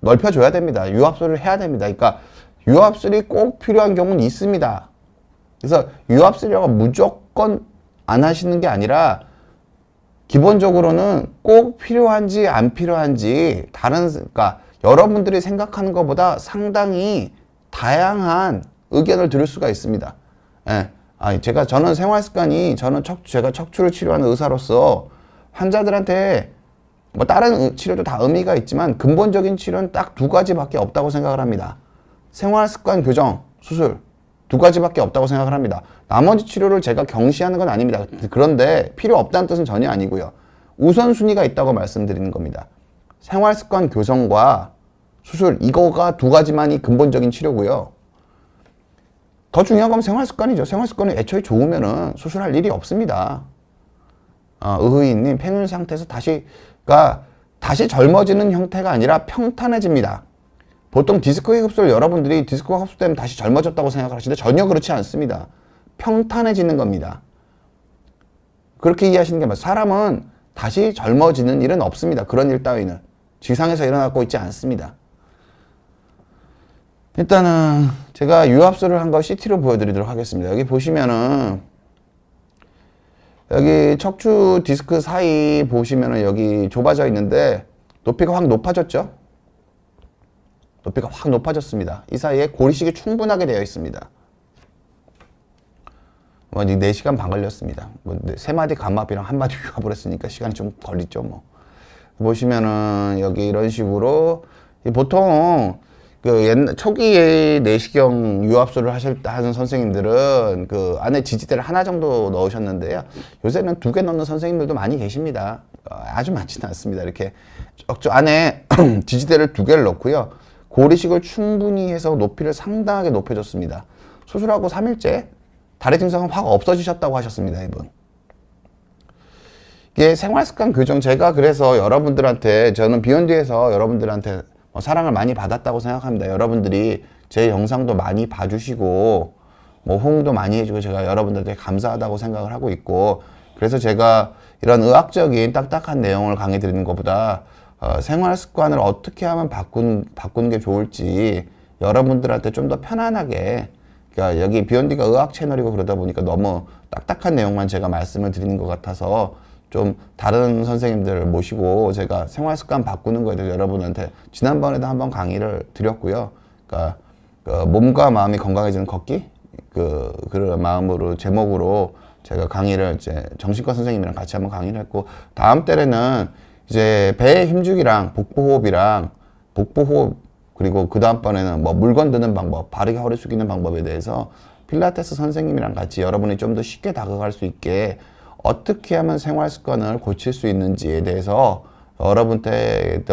넓혀줘야 됩니다. 유압술을 해야 됩니다. 그러니까 유압술이 꼭 필요한 경우는 있습니다. 그래서 유압술이라고 무조건 안 하시는 게 아니라 기본적으로는 꼭 필요한지 안 필요한지 그러니까 여러분들이 생각하는 것보다 상당히 다양한 의견을 들을 수가 있습니다. 예. 저는 생활 습관이, 제가 척추를 치료하는 의사로서 환자들한테 뭐 다른 치료도 다 의미가 있지만 근본적인 치료는 딱 두 가지밖에 없다고 생각을 합니다. 생활 습관 교정, 수술 두 가지밖에 없다고 생각을 합니다. 나머지 치료를 제가 경시하는 건 아닙니다. 그런데 필요 없다는 뜻은 전혀 아니고요. 우선순위가 있다고 말씀드리는 겁니다. 생활 습관 교정과 수술, 이거가 두 가지만이 근본적인 치료고요. 더 중요한 건 생활 습관이죠. 생활 습관이 애초에 좋으면은 수술할 일이 없습니다. 의의님, 팽윤 상태에서 다시 젊어지는 형태가 아니라 평탄해집니다. 보통 디스크 흡수를 여러분들이 디스크가 흡수되면 다시 젊어졌다고 생각을 하시는데 전혀 그렇지 않습니다. 평탄해지는 겁니다. 그렇게 이해하시는 게 맞아요. 사람은 다시 젊어지는 일은 없습니다. 그런 일 따위는 지상에서 일어나고 있지 않습니다. 일단은 제가 유압술을 한 거 CT로 보여드리도록 하겠습니다. 여기 보시면은 여기 척추 디스크 사이 보시면은 여기 좁아져 있는데 높이가 확 높아졌죠? 높이가 확 높아졌습니다. 이 사이에 고리식이 충분하게 되어 있습니다. 4시간 반 걸렸습니다. 3마디 감압이랑 1마디 유압을 했으니까 시간이 좀 걸리죠, 보시면은 여기 이런 식으로 보통 초기에 내시경 유압술을 하는 선생님들은 안에 지지대를 하나 정도 넣으셨는데요. 요새는 2개 넣는 선생님들도 많이 계십니다. 아주 많지는 않습니다. 이렇게 안에 지지대를 2개를 넣고요. 고리식을 충분히 해서 높이를 상당하게 높여줬습니다. 수술하고 3일째 다리 증상은 확 없어지셨다고 하셨습니다, 이분. 이게 생활습관 교정, 제가 그래서 저는 비욘디에서 여러분들한테 사랑을 많이 받았다고 생각합니다. 여러분들이 제 영상도 많이 봐주시고 호응도 많이 해주고 제가 여러분들한테 감사하다고 생각을 하고 있고, 그래서 제가 이런 의학적인 딱딱한 내용을 강의 드리는 것보다 생활 습관을 어떻게 하면 바꾸는 게 좋을지 여러분들한테 좀 더 편안하게, 그러니까 여기 비욘디가 의학 채널이고 그러다 보니까 너무 딱딱한 내용만 제가 말씀을 드리는 것 같아서 좀 다른 선생님들을 모시고 제가 생활 습관 바꾸는 거에 대해서 여러분한테 지난번에도 한번 강의를 드렸고요. 그러니까 몸과 마음이 건강해지는 걷기, 그런 마음으로 제목으로 제가 강의를 이제 정신과 선생님이랑 같이 한번 강의를 했고, 다음 달에는 이제 배의 힘주기랑 복부호흡, 그리고 그 다음번에는 물건 드는 방법, 바르게 허리 숙이는 방법에 대해서 필라테스 선생님이랑 같이 여러분이 좀 더 쉽게 다가갈 수 있게 어떻게 하면 생활 습관을 고칠 수 있는지에 대해서 여러분들한테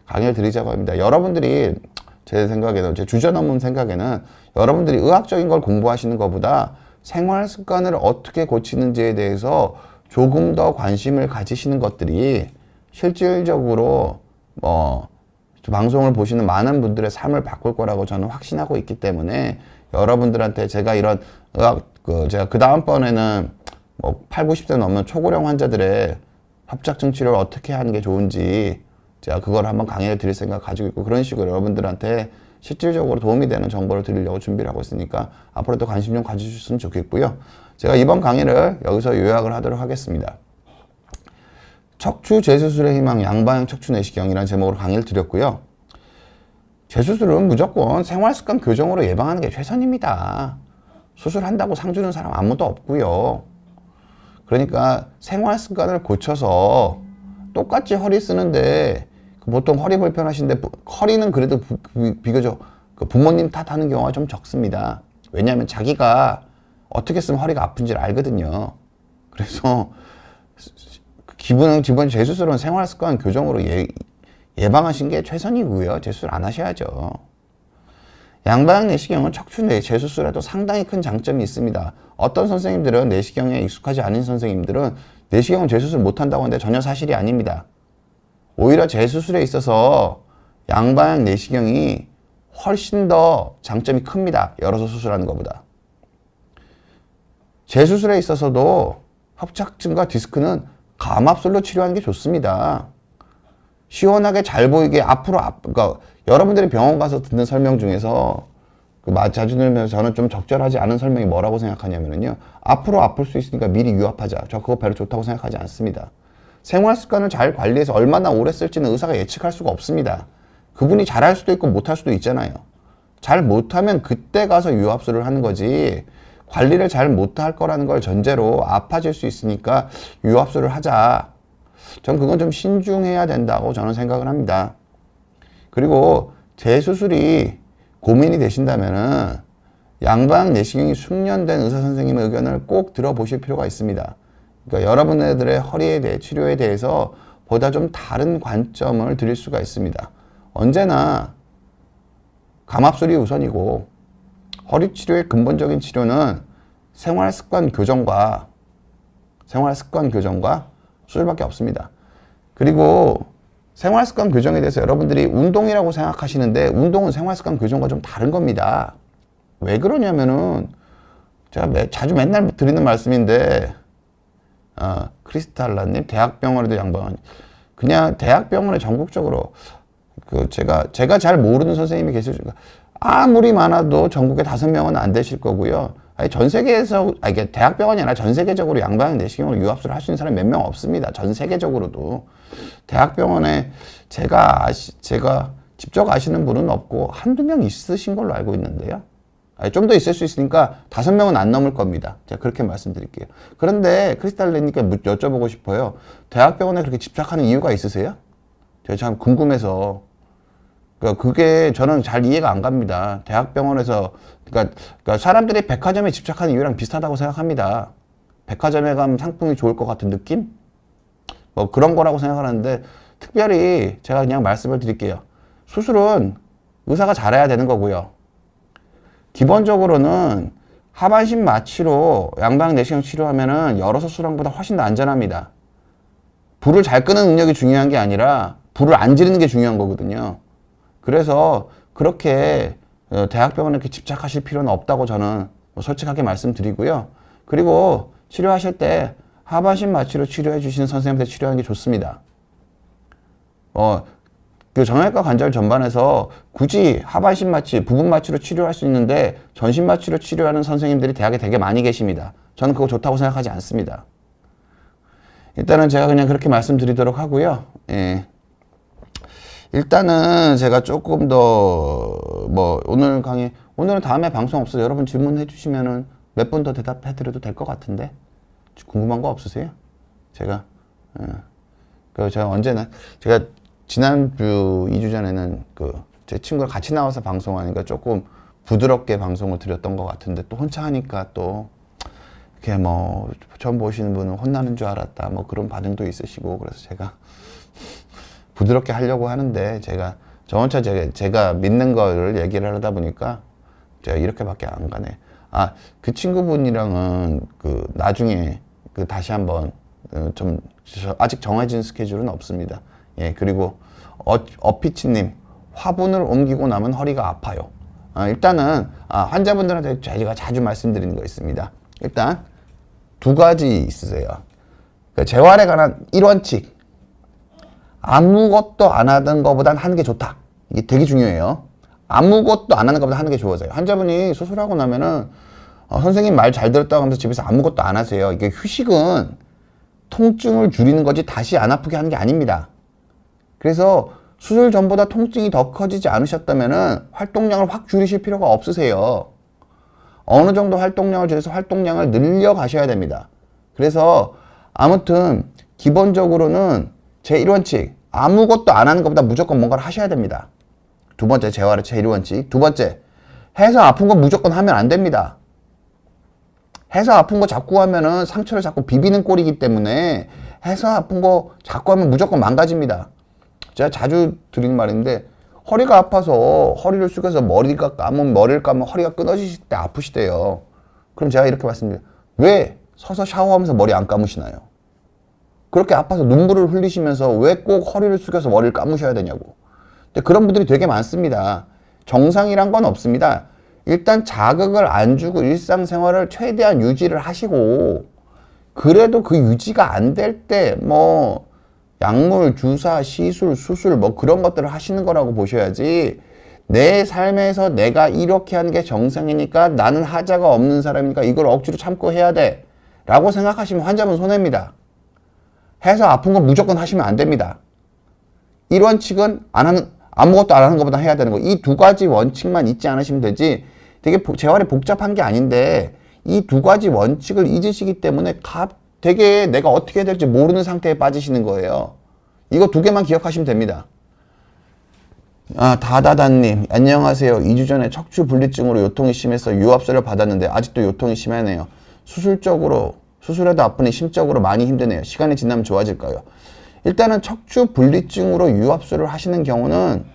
강의를 드리자고 합니다. 여러분들이 제 주저넘은 생각에는 여러분들이 의학적인 걸 공부하시는 것보다 생활 습관을 어떻게 고치는지에 대해서 조금 더 관심을 가지시는 것들이 실질적으로 방송을 보시는 많은 분들의 삶을 바꿀 거라고 저는 확신하고 있기 때문에 여러분들한테 제가 이런 제가 그 다음번에는 8, 90세 넘는 초고령 환자들의 협착증 치료를 어떻게 하는 게 좋은지 제가 그걸 한번 강의를 드릴 생각 가지고 있고, 그런 식으로 여러분들한테 실질적으로 도움이 되는 정보를 드리려고 준비를 하고 있으니까 앞으로도 관심 좀 가져주셨으면 좋겠고요. 제가 이번 강의를 여기서 요약을 하도록 하겠습니다. 척추 재수술의 희망 양방향 척추 내시경이라는 제목으로 강의를 드렸고요. 재수술은 무조건 생활습관 교정으로 예방하는 게 최선입니다. 수술한다고 상 주는 사람 아무도 없고요. 그러니까 생활습관을 고쳐서 똑같이 허리 쓰는데 보통 허리 불편하신데 허리는 그래도 비교적 부모님 탓하는 경우가 좀 적습니다. 왜냐하면 자기가 어떻게 쓰면 허리가 아픈지를 알거든요. 그래서 기본 재수술은 생활습관 교정으로 예방하신 게 최선이고요. 재수술 안 하셔야죠. 양방향 내시경은 척추 내 재수술에도 상당히 큰 장점이 있습니다. 어떤 선생님들은 내시경에 익숙하지 않은 선생님들은 내시경은 재수술 못한다고 하는데 전혀 사실이 아닙니다. 오히려 재수술에 있어서 양방향 내시경이 훨씬 더 장점이 큽니다. 열어서 수술하는 것보다. 재수술에 있어서도 협착증과 디스크는 감압술로 치료하는 게 좋습니다. 시원하게 잘 보이게 그러니까 여러분들이 병원 가서 듣는 설명 중에서 자주 들으면서 저는 좀 적절하지 않은 설명이 뭐라고 생각하냐면요, 앞으로 아플 수 있으니까 미리 유압하자. 저 그거 별로 좋다고 생각하지 않습니다. 생활 습관을 잘 관리해서 얼마나 오래 쓸지는 의사가 예측할 수가 없습니다. 그분이 잘할 수도 있고 못할 수도 있잖아요. 잘 못하면 그때 가서 유압술을 하는 거지, 관리를 잘 못할 거라는 걸 전제로 아파질 수 있으니까 유압술을 하자. 전 그건 좀 신중해야 된다고 저는 생각을 합니다. 그리고 재수술이 고민이 되신다면은 양방향 내시경이 숙련된 의사 선생님의 의견을 꼭 들어보실 필요가 있습니다. 그러니까 여러분들의 허리에 대해 치료에 대해서 보다 좀 다른 관점을 드릴 수가 있습니다. 언제나 감압술이 우선이고 허리 치료의 근본적인 치료는 생활습관 교정과 수술밖에 없습니다. 그리고 생활습관 교정에 대해서 여러분들이 운동이라고 생각하시는데 운동은 생활습관 교정과 좀 다른 겁니다. 왜 그러냐면은 제가 맨날 드리는 말씀인데, 크리스탈라님 대학병원에도 양방향, 그냥 대학병원에 전국적으로 제가 잘 모르는 선생님이 계실 수, 아무리 많아도 전국에 5명은 안 되실 거고요. 아니, 전 세계에서, 이게 대학병원이 아니라 전 세계적으로 양방향 내시경으로 유압술을 할 수 있는 사람이 몇 명 없습니다. 전 세계적으로도. 대학병원에 제가 직접 아시는 분은 없고 한두 명 있으신 걸로 알고 있는데요. 좀 더 있을 수 있으니까 5명은 안 넘을 겁니다. 제가 그렇게 말씀드릴게요. 그런데 크리스탈레니까 여쭤보고 싶어요. 대학병원에 그렇게 집착하는 이유가 있으세요? 제가 참 궁금해서. 그게 저는 잘 이해가 안 갑니다. 대학병원에서, 그러니까 사람들이 백화점에 집착하는 이유랑 비슷하다고 생각합니다. 백화점에 가면 상품이 좋을 것 같은 느낌? 그런 거라고 생각하는데, 특별히 제가 그냥 말씀을 드릴게요. 수술은 의사가 잘해야 되는 거고요. 기본적으로는 하반신 마취로 양방향 내시경 치료하면은 열어서 수술한 것보다 훨씬 더 안전합니다. 불을 잘 끄는 능력이 중요한 게 아니라 불을 안 지르는 게 중요한 거거든요. 그래서 그렇게 대학병원에 이렇게 집착하실 필요는 없다고 저는 솔직하게 말씀드리고요. 그리고 치료하실 때 하반신 마취로 치료해 주시는 선생님한테 치료하는 게 좋습니다. 그 정형외과 관절 전반에서 굳이 하반신 마취, 부분 마취로 치료할 수 있는데 전신 마취로 치료하는 선생님들이 대학에 되게 많이 계십니다. 저는 그거 좋다고 생각하지 않습니다. 일단은 제가 그냥 그렇게 말씀드리도록 하고요. 예. 일단은 제가 조금 더 오늘은 다음에 방송 없어서 여러분 질문해 주시면은 몇 번 더 대답해 드려도 될 것 같은데, 궁금한 거 없으세요? 제가 제가 지난주 2주 전에는 제 친구랑 같이 나와서 방송하니까 조금 부드럽게 방송을 드렸던 것 같은데, 또 혼자 하니까 또 이렇게 처음 보시는 분은 혼나는 줄 알았다 그런 반응도 있으시고, 그래서 제가 부드럽게 하려고 하는데, 제가 믿는 거를 얘기를 하다 보니까 제가 이렇게밖에 안 가네. 그 친구분이랑은 그 나중에 그 다시 한번 좀 아직 정해진 스케줄은 없습니다. 예, 그리고 어피치님, 화분을 옮기고 나면 허리가 아파요. 일단은 환자분들한테 제가 자주 말씀드리는 거 있습니다. 일단 두 가지 있으세요. 그 재활에 관한 1원칙. 아무것도 안 하던 것보단 하는 게 좋다. 이게 되게 중요해요. 아무것도 안 하는 것보다 하는 게 좋아져요. 환자분이 수술하고 나면은 선생님 말 잘 들었다고 하면서 집에서 아무것도 안 하세요. 이게 휴식은 통증을 줄이는 거지 다시 안 아프게 하는 게 아닙니다. 그래서 수술 전보다 통증이 더 커지지 않으셨다면은 활동량을 확 줄이실 필요가 없으세요. 어느 정도 활동량을 줄여서 활동량을 늘려 가셔야 됩니다. 그래서 아무튼 기본적으로는 제 1원칙, 아무것도 안 하는 것보다 무조건 뭔가를 하셔야 됩니다. 두 번째, 재활의 제 1원칙. 두 번째, 해서 아픈 건 무조건 하면 안 됩니다. 해서 아픈 거 자꾸 하면은 상처를 자꾸 비비는 꼴이기 때문에 해서 아픈 거 자꾸 하면 무조건 망가집니다. 제가 자주 드리는 말인데, 허리가 아파서 허리를 숙여서 머리를 감으면 허리가 끊어지실 때 아프시대요. 그럼 제가 이렇게 말씀드려요. 왜 서서 샤워하면서 머리 안 감으시나요? 그렇게 아파서 눈물을 흘리시면서 왜 꼭 허리를 숙여서 머리를 감으셔야 되냐고. 근데 그런 분들이 되게 많습니다. 정상이란 건 없습니다. 일단 자극을 안 주고 일상생활을 최대한 유지를 하시고, 그래도 그 유지가 안 될 때 뭐 약물, 주사, 시술, 수술 뭐 그런 것들을 하시는 거라고 보셔야지, 내 삶에서 내가 이렇게 하는 게 정상이니까 나는 하자가 없는 사람이니까 이걸 억지로 참고 해야 돼 라고 생각하시면 환자분 손해입니다. 해서 아픈 건 무조건 하시면 안 됩니다. 1원칙은 아무것도 안 하는 것보다 해야 되는 거. 이 두 가지 원칙만 잊지 않으시면 되지, 되게 재활이 복잡한 게 아닌데 이 두 가지 원칙을 잊으시기 때문에 되게 내가 어떻게 해야 될지 모르는 상태에 빠지시는 거예요. 이거 두 개만 기억하시면 됩니다. 다다다님, 안녕하세요. 2주 전에 척추 분리증으로 요통이 심해서 유압수를 받았는데 아직도 요통이 심하네요. 수술해도 아프니 심적으로 많이 힘드네요. 시간이 지나면 좋아질까요? 일단은 척추 분리증으로 유압수를 하시는 경우는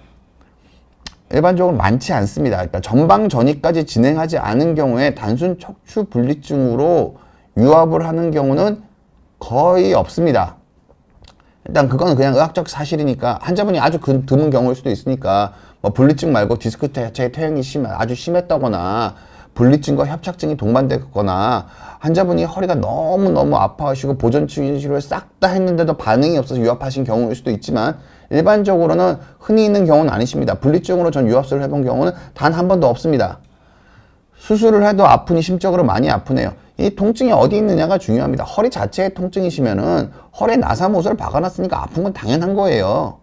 일반적으로 많지 않습니다. 그러니까 전방 전이까지 진행하지 않은 경우에 단순 척추 분리증으로 유압을 하는 경우는 거의 없습니다. 일단 그건 그냥 의학적 사실이니까, 환자분이 아주 드문 경우일 수도 있으니까 뭐 분리증 말고 디스크 자체의 퇴행이 아주 심했다거나 분리증과 협착증이 동반됐거나 환자분이 허리가 너무너무 아파하시고 보존치료 치료를 싹 다 했는데도 반응이 없어서 유압하신 경우일 수도 있지만, 일반적으로는 흔히 있는 경우는 아니십니다. 분리증으로 전 유압수를 해본 경우는 단 한 번도 없습니다. 수술을 해도 아프니 심적으로 많이 아프네요. 이 통증이 어디 있느냐가 중요합니다. 허리 자체에 통증이시면은 허리에 나사못을 박아놨으니까 아픈 건 당연한 거예요.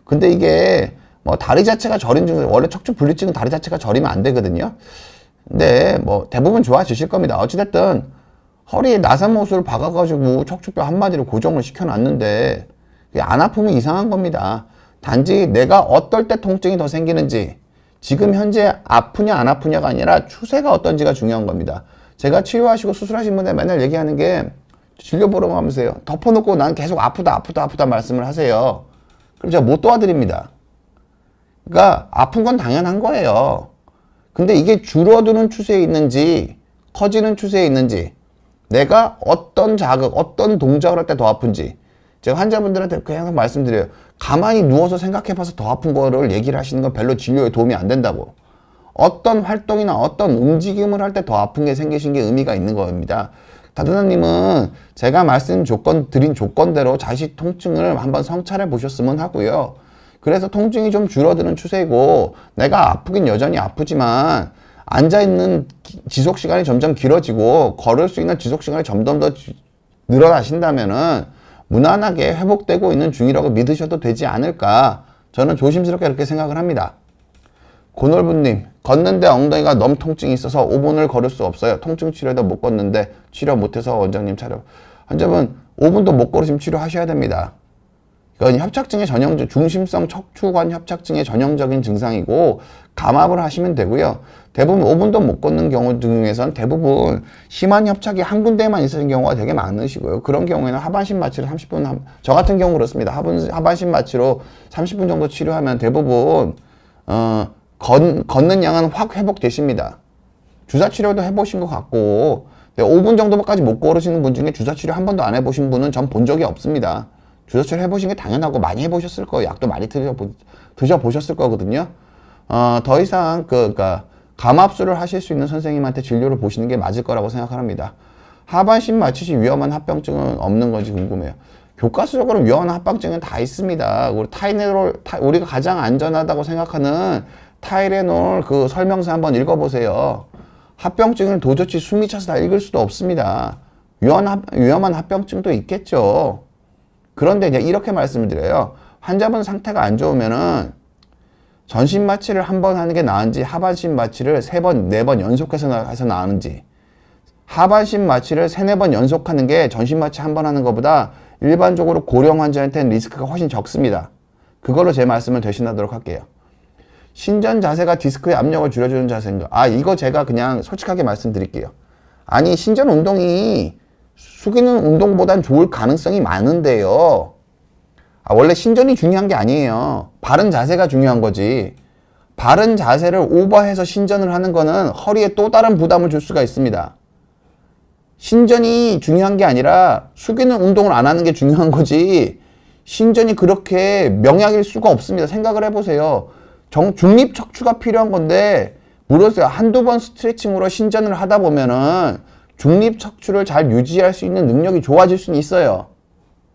근데 이게 뭐 다리 자체가 저린 증상, 원래 척추 분리증은 다리 자체가 저리면 안 되거든요. 근데 뭐 대부분 좋아지실 겁니다. 어찌됐든 허리에 나사못을 박아가지고 척추뼈 한마디로 고정을 시켜놨는데 안 아프면 이상한 겁니다. 단지 내가 어떨 때 통증이 더 생기는지, 지금 현재 아프냐 안 아프냐가 아니라 추세가 어떤지가 중요한 겁니다. 제가 치료하시고 수술하신 분들 맨날 얘기하는 게, 진료 보러 가면서요, 덮어놓고 난 계속 아프다 말씀을 하세요. 그럼 제가 못 도와드립니다. 그러니까 아픈 건 당연한 거예요. 근데 이게 줄어드는 추세에 있는지 커지는 추세에 있는지, 내가 어떤 자극, 어떤 동작을 할 때 더 아픈지, 제가 환자분들한테 그냥 말씀드려요. 가만히 누워서 생각해봐서 더 아픈 거를 얘기를 하시는 건 별로 진료에 도움이 안 된다고. 어떤 활동이나 어떤 움직임을 할 때 더 아픈 게 생기신 게 의미가 있는 겁니다. 다드나님은 제가 드린 조건대로 자식 통증을 한번 성찰해 보셨으면 하고요. 그래서 통증이 좀 줄어드는 추세고, 내가 아프긴 여전히 아프지만 앉아있는 지속시간이 점점 길어지고 걸을 수 있는 지속시간이 점점 더 늘어나신다면은 무난하게 회복되고 있는 중이라고 믿으셔도 되지 않을까, 저는 조심스럽게 그렇게 생각을 합니다. 고놀부님, 걷는데 엉덩이가 너무 통증이 있어서 5분을 걸을 수 없어요. 통증 치료도 못 걷는데 치료 못해서 원장님 차려. 환자분 5분도 못 걸으시면 치료하셔야 됩니다. 이건 협착증의 중심성 척추관 협착증의 전형적인 증상이고 감압을 하시면 되고요. 대부분 5분도 못 걷는 경우 중에서는 대부분 심한 협착이 한 군데에만 있으신 경우가 되게 많으시고요. 그런 경우에는 하반신 마취를 30분, 저 같은 경우 그렇습니다. 하반신 마취로 30분 정도 치료하면 대부분 걷는 양은 확 회복되십니다. 주사 치료도 해보신 것 같고 5분 정도까지 못 걸으시는 분 중에 주사 치료 한 번도 안 해보신 분은 전 본 적이 없습니다. 주사 치료 해보신 게 당연하고 많이 해보셨을 거예요. 약도 많이 드셔보셨을 거거든요. 더 이상 그러니까 감압술을 하실 수 있는 선생님한테 진료를 보시는 게 맞을 거라고 생각합니다. 하반신 마취시 위험한 합병증은 없는 건지 궁금해요. 교과서적으로 위험한 합병증은 다 있습니다. 우리 우리가 가장 안전하다고 생각하는 타이레놀 그 설명서 한번 읽어보세요. 합병증을 도저히 숨이 차서 다 읽을 수도 없습니다. 위험한 합병증도 있겠죠. 그런데 이제 이렇게 말씀을 드려요. 환자분 상태가 안 좋으면은 전신 마취를 한 번 하는 게 나은지 하반신 마취를 3번, 4번 연속해서 해서 나은지 하반신 마취를 3, 4번 연속하는 게 전신 마취 한 번 하는 것보다 일반적으로 고령 환자한테는 리스크가 훨씬 적습니다. 그걸로 제 말씀을 대신하도록 할게요. 신전 자세가 디스크의 압력을 줄여주는 자세인가? 이거 제가 그냥 솔직하게 말씀드릴게요. 아니, 신전 운동이 숙이는 운동보단 좋을 가능성이 많은데요. 원래 신전이 중요한 게 아니에요. 바른 자세가 중요한 거지. 바른 자세를 오버해서 신전을 하는 거는 허리에 또 다른 부담을 줄 수가 있습니다. 신전이 중요한 게 아니라 숙이는 운동을 안 하는 게 중요한 거지. 신전이 그렇게 명약일 수가 없습니다. 생각을 해보세요. 중립 척추가 필요한 건데 물어서 한두 번 스트레칭으로 신전을 하다 보면은 중립 척추를 잘 유지할 수 있는 능력이 좋아질 수는 있어요.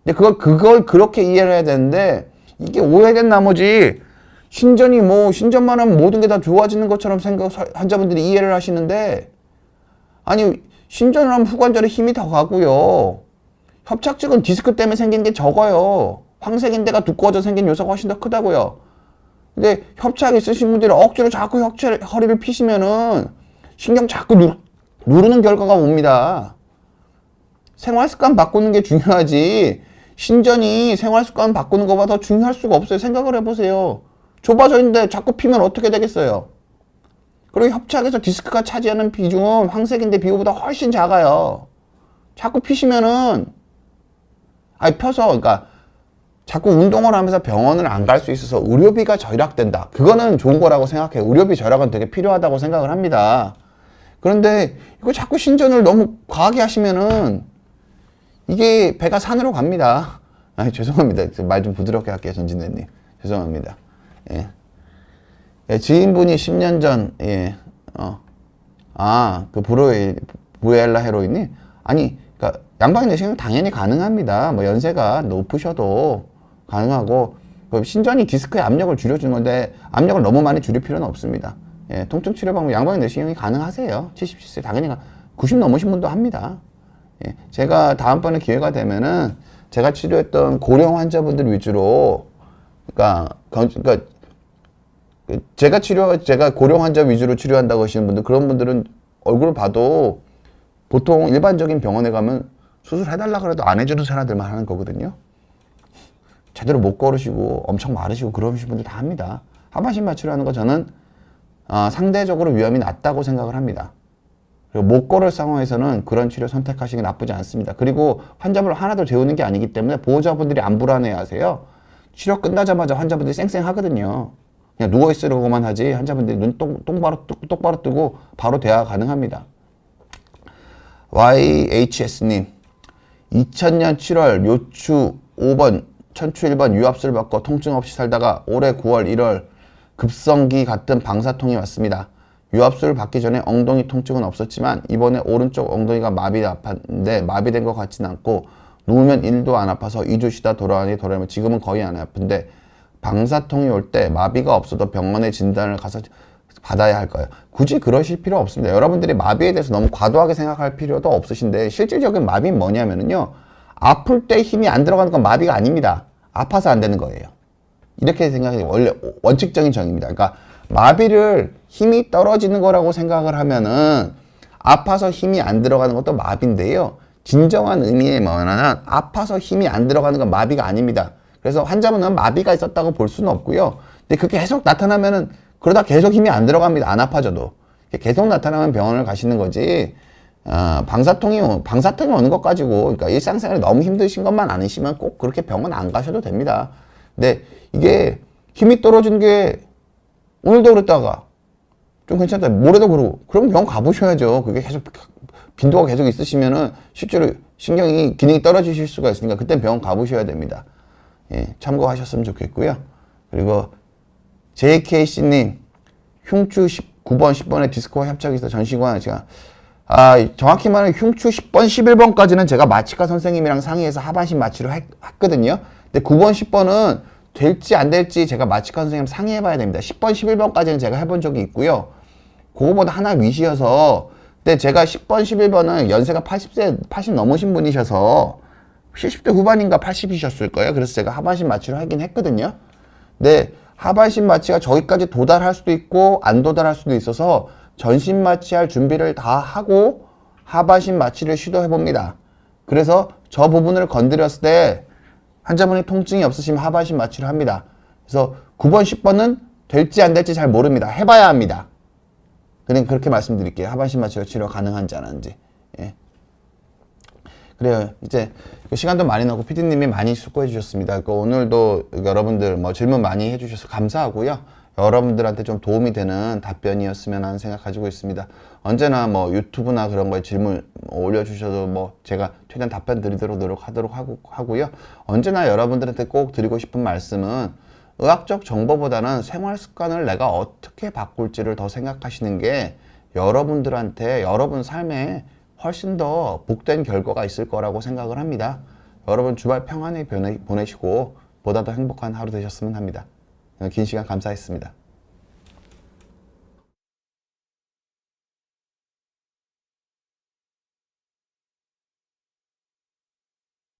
근데 그걸 그렇게 이해를 해야 되는데 이게 오해된 나머지 신전만 하면 모든 게 다 좋아지는 것처럼 환자분들이 이해를 하시는데 아니 신전을 하면 후관절에 힘이 더 가고요. 협착증은 디스크 때문에 생긴 게 적어요. 황색인대가 두꺼워져 생긴 요소가 훨씬 더 크다고요. 근데 협착 있으신 분들이 억지로 자꾸 허리를 피시면은 신경 자꾸 누르는 결과가 옵니다. 생활습관 바꾸는 게 중요하지 신전이 생활습관 바꾸는 것보다 더 중요할 수가 없어요. 생각을 해보세요. 좁아져 있는데 자꾸 피면 어떻게 되겠어요? 그리고 협착에서 디스크가 차지하는 비중은 황색인대 비율보다 훨씬 작아요. 자꾸 피시면은 그러니까 자꾸 운동을 하면서 병원을 안 갈 수 있어서 의료비가 절약된다. 그거는 좋은 거라고 생각해요. 의료비 절약은 되게 필요하다고 생각을 합니다. 그런데 이거 자꾸 신전을 너무 과하게 하시면은 이게 배가 산으로 갑니다. 죄송합니다. 말 좀 부드럽게 할게요, 전진대님. 죄송합니다. 지인분이 10년 전, 그 브루엘라 헤로인이? 그러니까 양방이 내시경 당연히 가능합니다. 연세가 높으셔도 가능하고, 신전이 디스크의 압력을 줄여주는 건데, 압력을 너무 많이 줄일 필요는 없습니다. 통증 치료 방법 양방이 내시경이 가능하세요. 77세 당연히 90 넘으신 분도 합니다. 제가 다음번에 기회가 되면은, 제가 치료했던 고령 환자분들 위주로, 제가 고령 환자 위주로 치료한다고 하시는 분들, 그런 분들은 얼굴을 봐도 보통 일반적인 병원에 가면 수술해달라 그래도 안 해주는 사람들만 하는 거거든요. 제대로 못 걸으시고 엄청 마르시고 그러신 분들 다 합니다. 하반신 마취를 하는 거 저는 상대적으로 위험이 낮다고 생각을 합니다. 그리고 못 걸을 상황에서는 그런 치료 선택하시는 게 나쁘지 않습니다. 그리고 환자분을 하나도 재우는 게 아니기 때문에 보호자분들이 안 불안해 하세요. 치료 끝나자마자 환자분들이 쌩쌩하거든요. 그냥 누워있으려고만 하지 환자분들이 눈 똑바로 뜨고 바로 대화가 가능합니다. YHS님 2000년 7월 요추 5번 천추 1번 유압술 받고 통증 없이 살다가 올해 9월 1월 급성기 같은 방사통이 왔습니다. 유압술을 받기 전에 엉덩이 통증은 없었지만 이번에 오른쪽 엉덩이가 아팠는데 마비된 것 같지는 않고 누우면 1도 안 아파서 2주 쉬다 돌아오면 지금은 거의 안 아픈데 방사통이 올 때 마비가 없어도 병원에 진단을 가서 받아야 할까요? 굳이 그러실 필요 없습니다. 여러분들이 마비에 대해서 너무 과도하게 생각할 필요도 없으신데 실질적인 마비는 뭐냐면요. 아플 때 힘이 안 들어가는 건 마비가 아닙니다. 아파서 안 되는 거예요. 이렇게 생각이 원래 원칙적인 정의입니다. 그러니까 마비를 힘이 떨어지는 거라고 생각을 하면은 아파서 힘이 안 들어가는 것도 마비인데요. 진정한 의미의 뭐냐면 아파서 힘이 안 들어가는 건 마비가 아닙니다. 그래서 환자분은 마비가 있었다고 볼 수는 없고요. 근데 그게 계속 나타나면은 그러다 계속 힘이 안 들어갑니다. 안 아파져도. 계속 나타나면 병원을 가시는 거지. 방사통이 오는 것 가지고, 그러니까 일상생활에 너무 힘드신 것만 아니시면 꼭 그렇게 병원 안 가셔도 됩니다. 근데 이게 힘이 떨어지는 게 오늘도 그랬다가 좀 괜찮다. 모레도 그러고. 그럼 병원 가보셔야죠. 그게 계속 빈도가 계속 있으시면은 실제로 신경이 기능이 떨어지실 수가 있으니까 그때 병원 가보셔야 됩니다. 예, 참고하셨으면 좋겠고요. 그리고 JKC님 흉추 9번, 10번에 디스크와 협착이 있어 전신관 제가 정확히 말하면 흉추 10번, 11번까지는 제가 마취과 선생님이랑 상의해서 하반신 마취를 했거든요. 근데 9번, 10번은 될지 안 될지 제가 마취과 선생님 상의해 봐야 됩니다. 10번, 11번까지는 제가 해본 적이 있고요. 그거보다 하나 위시여서 근데 제가 10번, 11번은 연세가 80 넘으신 분이셔서 70대 후반인가 80이셨을 거예요. 그래서 제가 하반신 마취를 하긴 했거든요. 근데 하반신 마취가 저기까지 도달할 수도 있고 안 도달할 수도 있어서 전신 마취할 준비를 다 하고 하반신 마취를 시도해 봅니다. 그래서 저 부분을 건드렸을 때 환자분이 통증이 없으시면 하반신 마취를 합니다. 그래서 9번, 10번은 될지 안 될지 잘 모릅니다. 해봐야 합니다. 그냥 그렇게 말씀드릴게요. 하반신 마취가 치료 가능한지 안 하는지. 예. 그래요. 이제 시간도 많이 나고 PD님이 많이 수고해 주셨습니다. 오늘도 여러분들 뭐 질문 많이 해주셔서 감사하고요. 여러분들한테 좀 도움이 되는 답변이었으면 하는 생각 가지고 있습니다. 언제나 뭐 유튜브나 그런 거에 질문 올려주셔도 뭐 제가 최대한 답변 드리도록 노력하도록 하고요. 언제나 여러분들한테 꼭 드리고 싶은 말씀은 의학적 정보보다는 생활 습관을 내가 어떻게 바꿀지를 더 생각하시는 게 여러분들한테 여러분 삶에 훨씬 더 복된 결과가 있을 거라고 생각을 합니다. 여러분 주말 평안히 보내시고 보다 더 행복한 하루 되셨으면 합니다. 긴 시간 감사했습니다.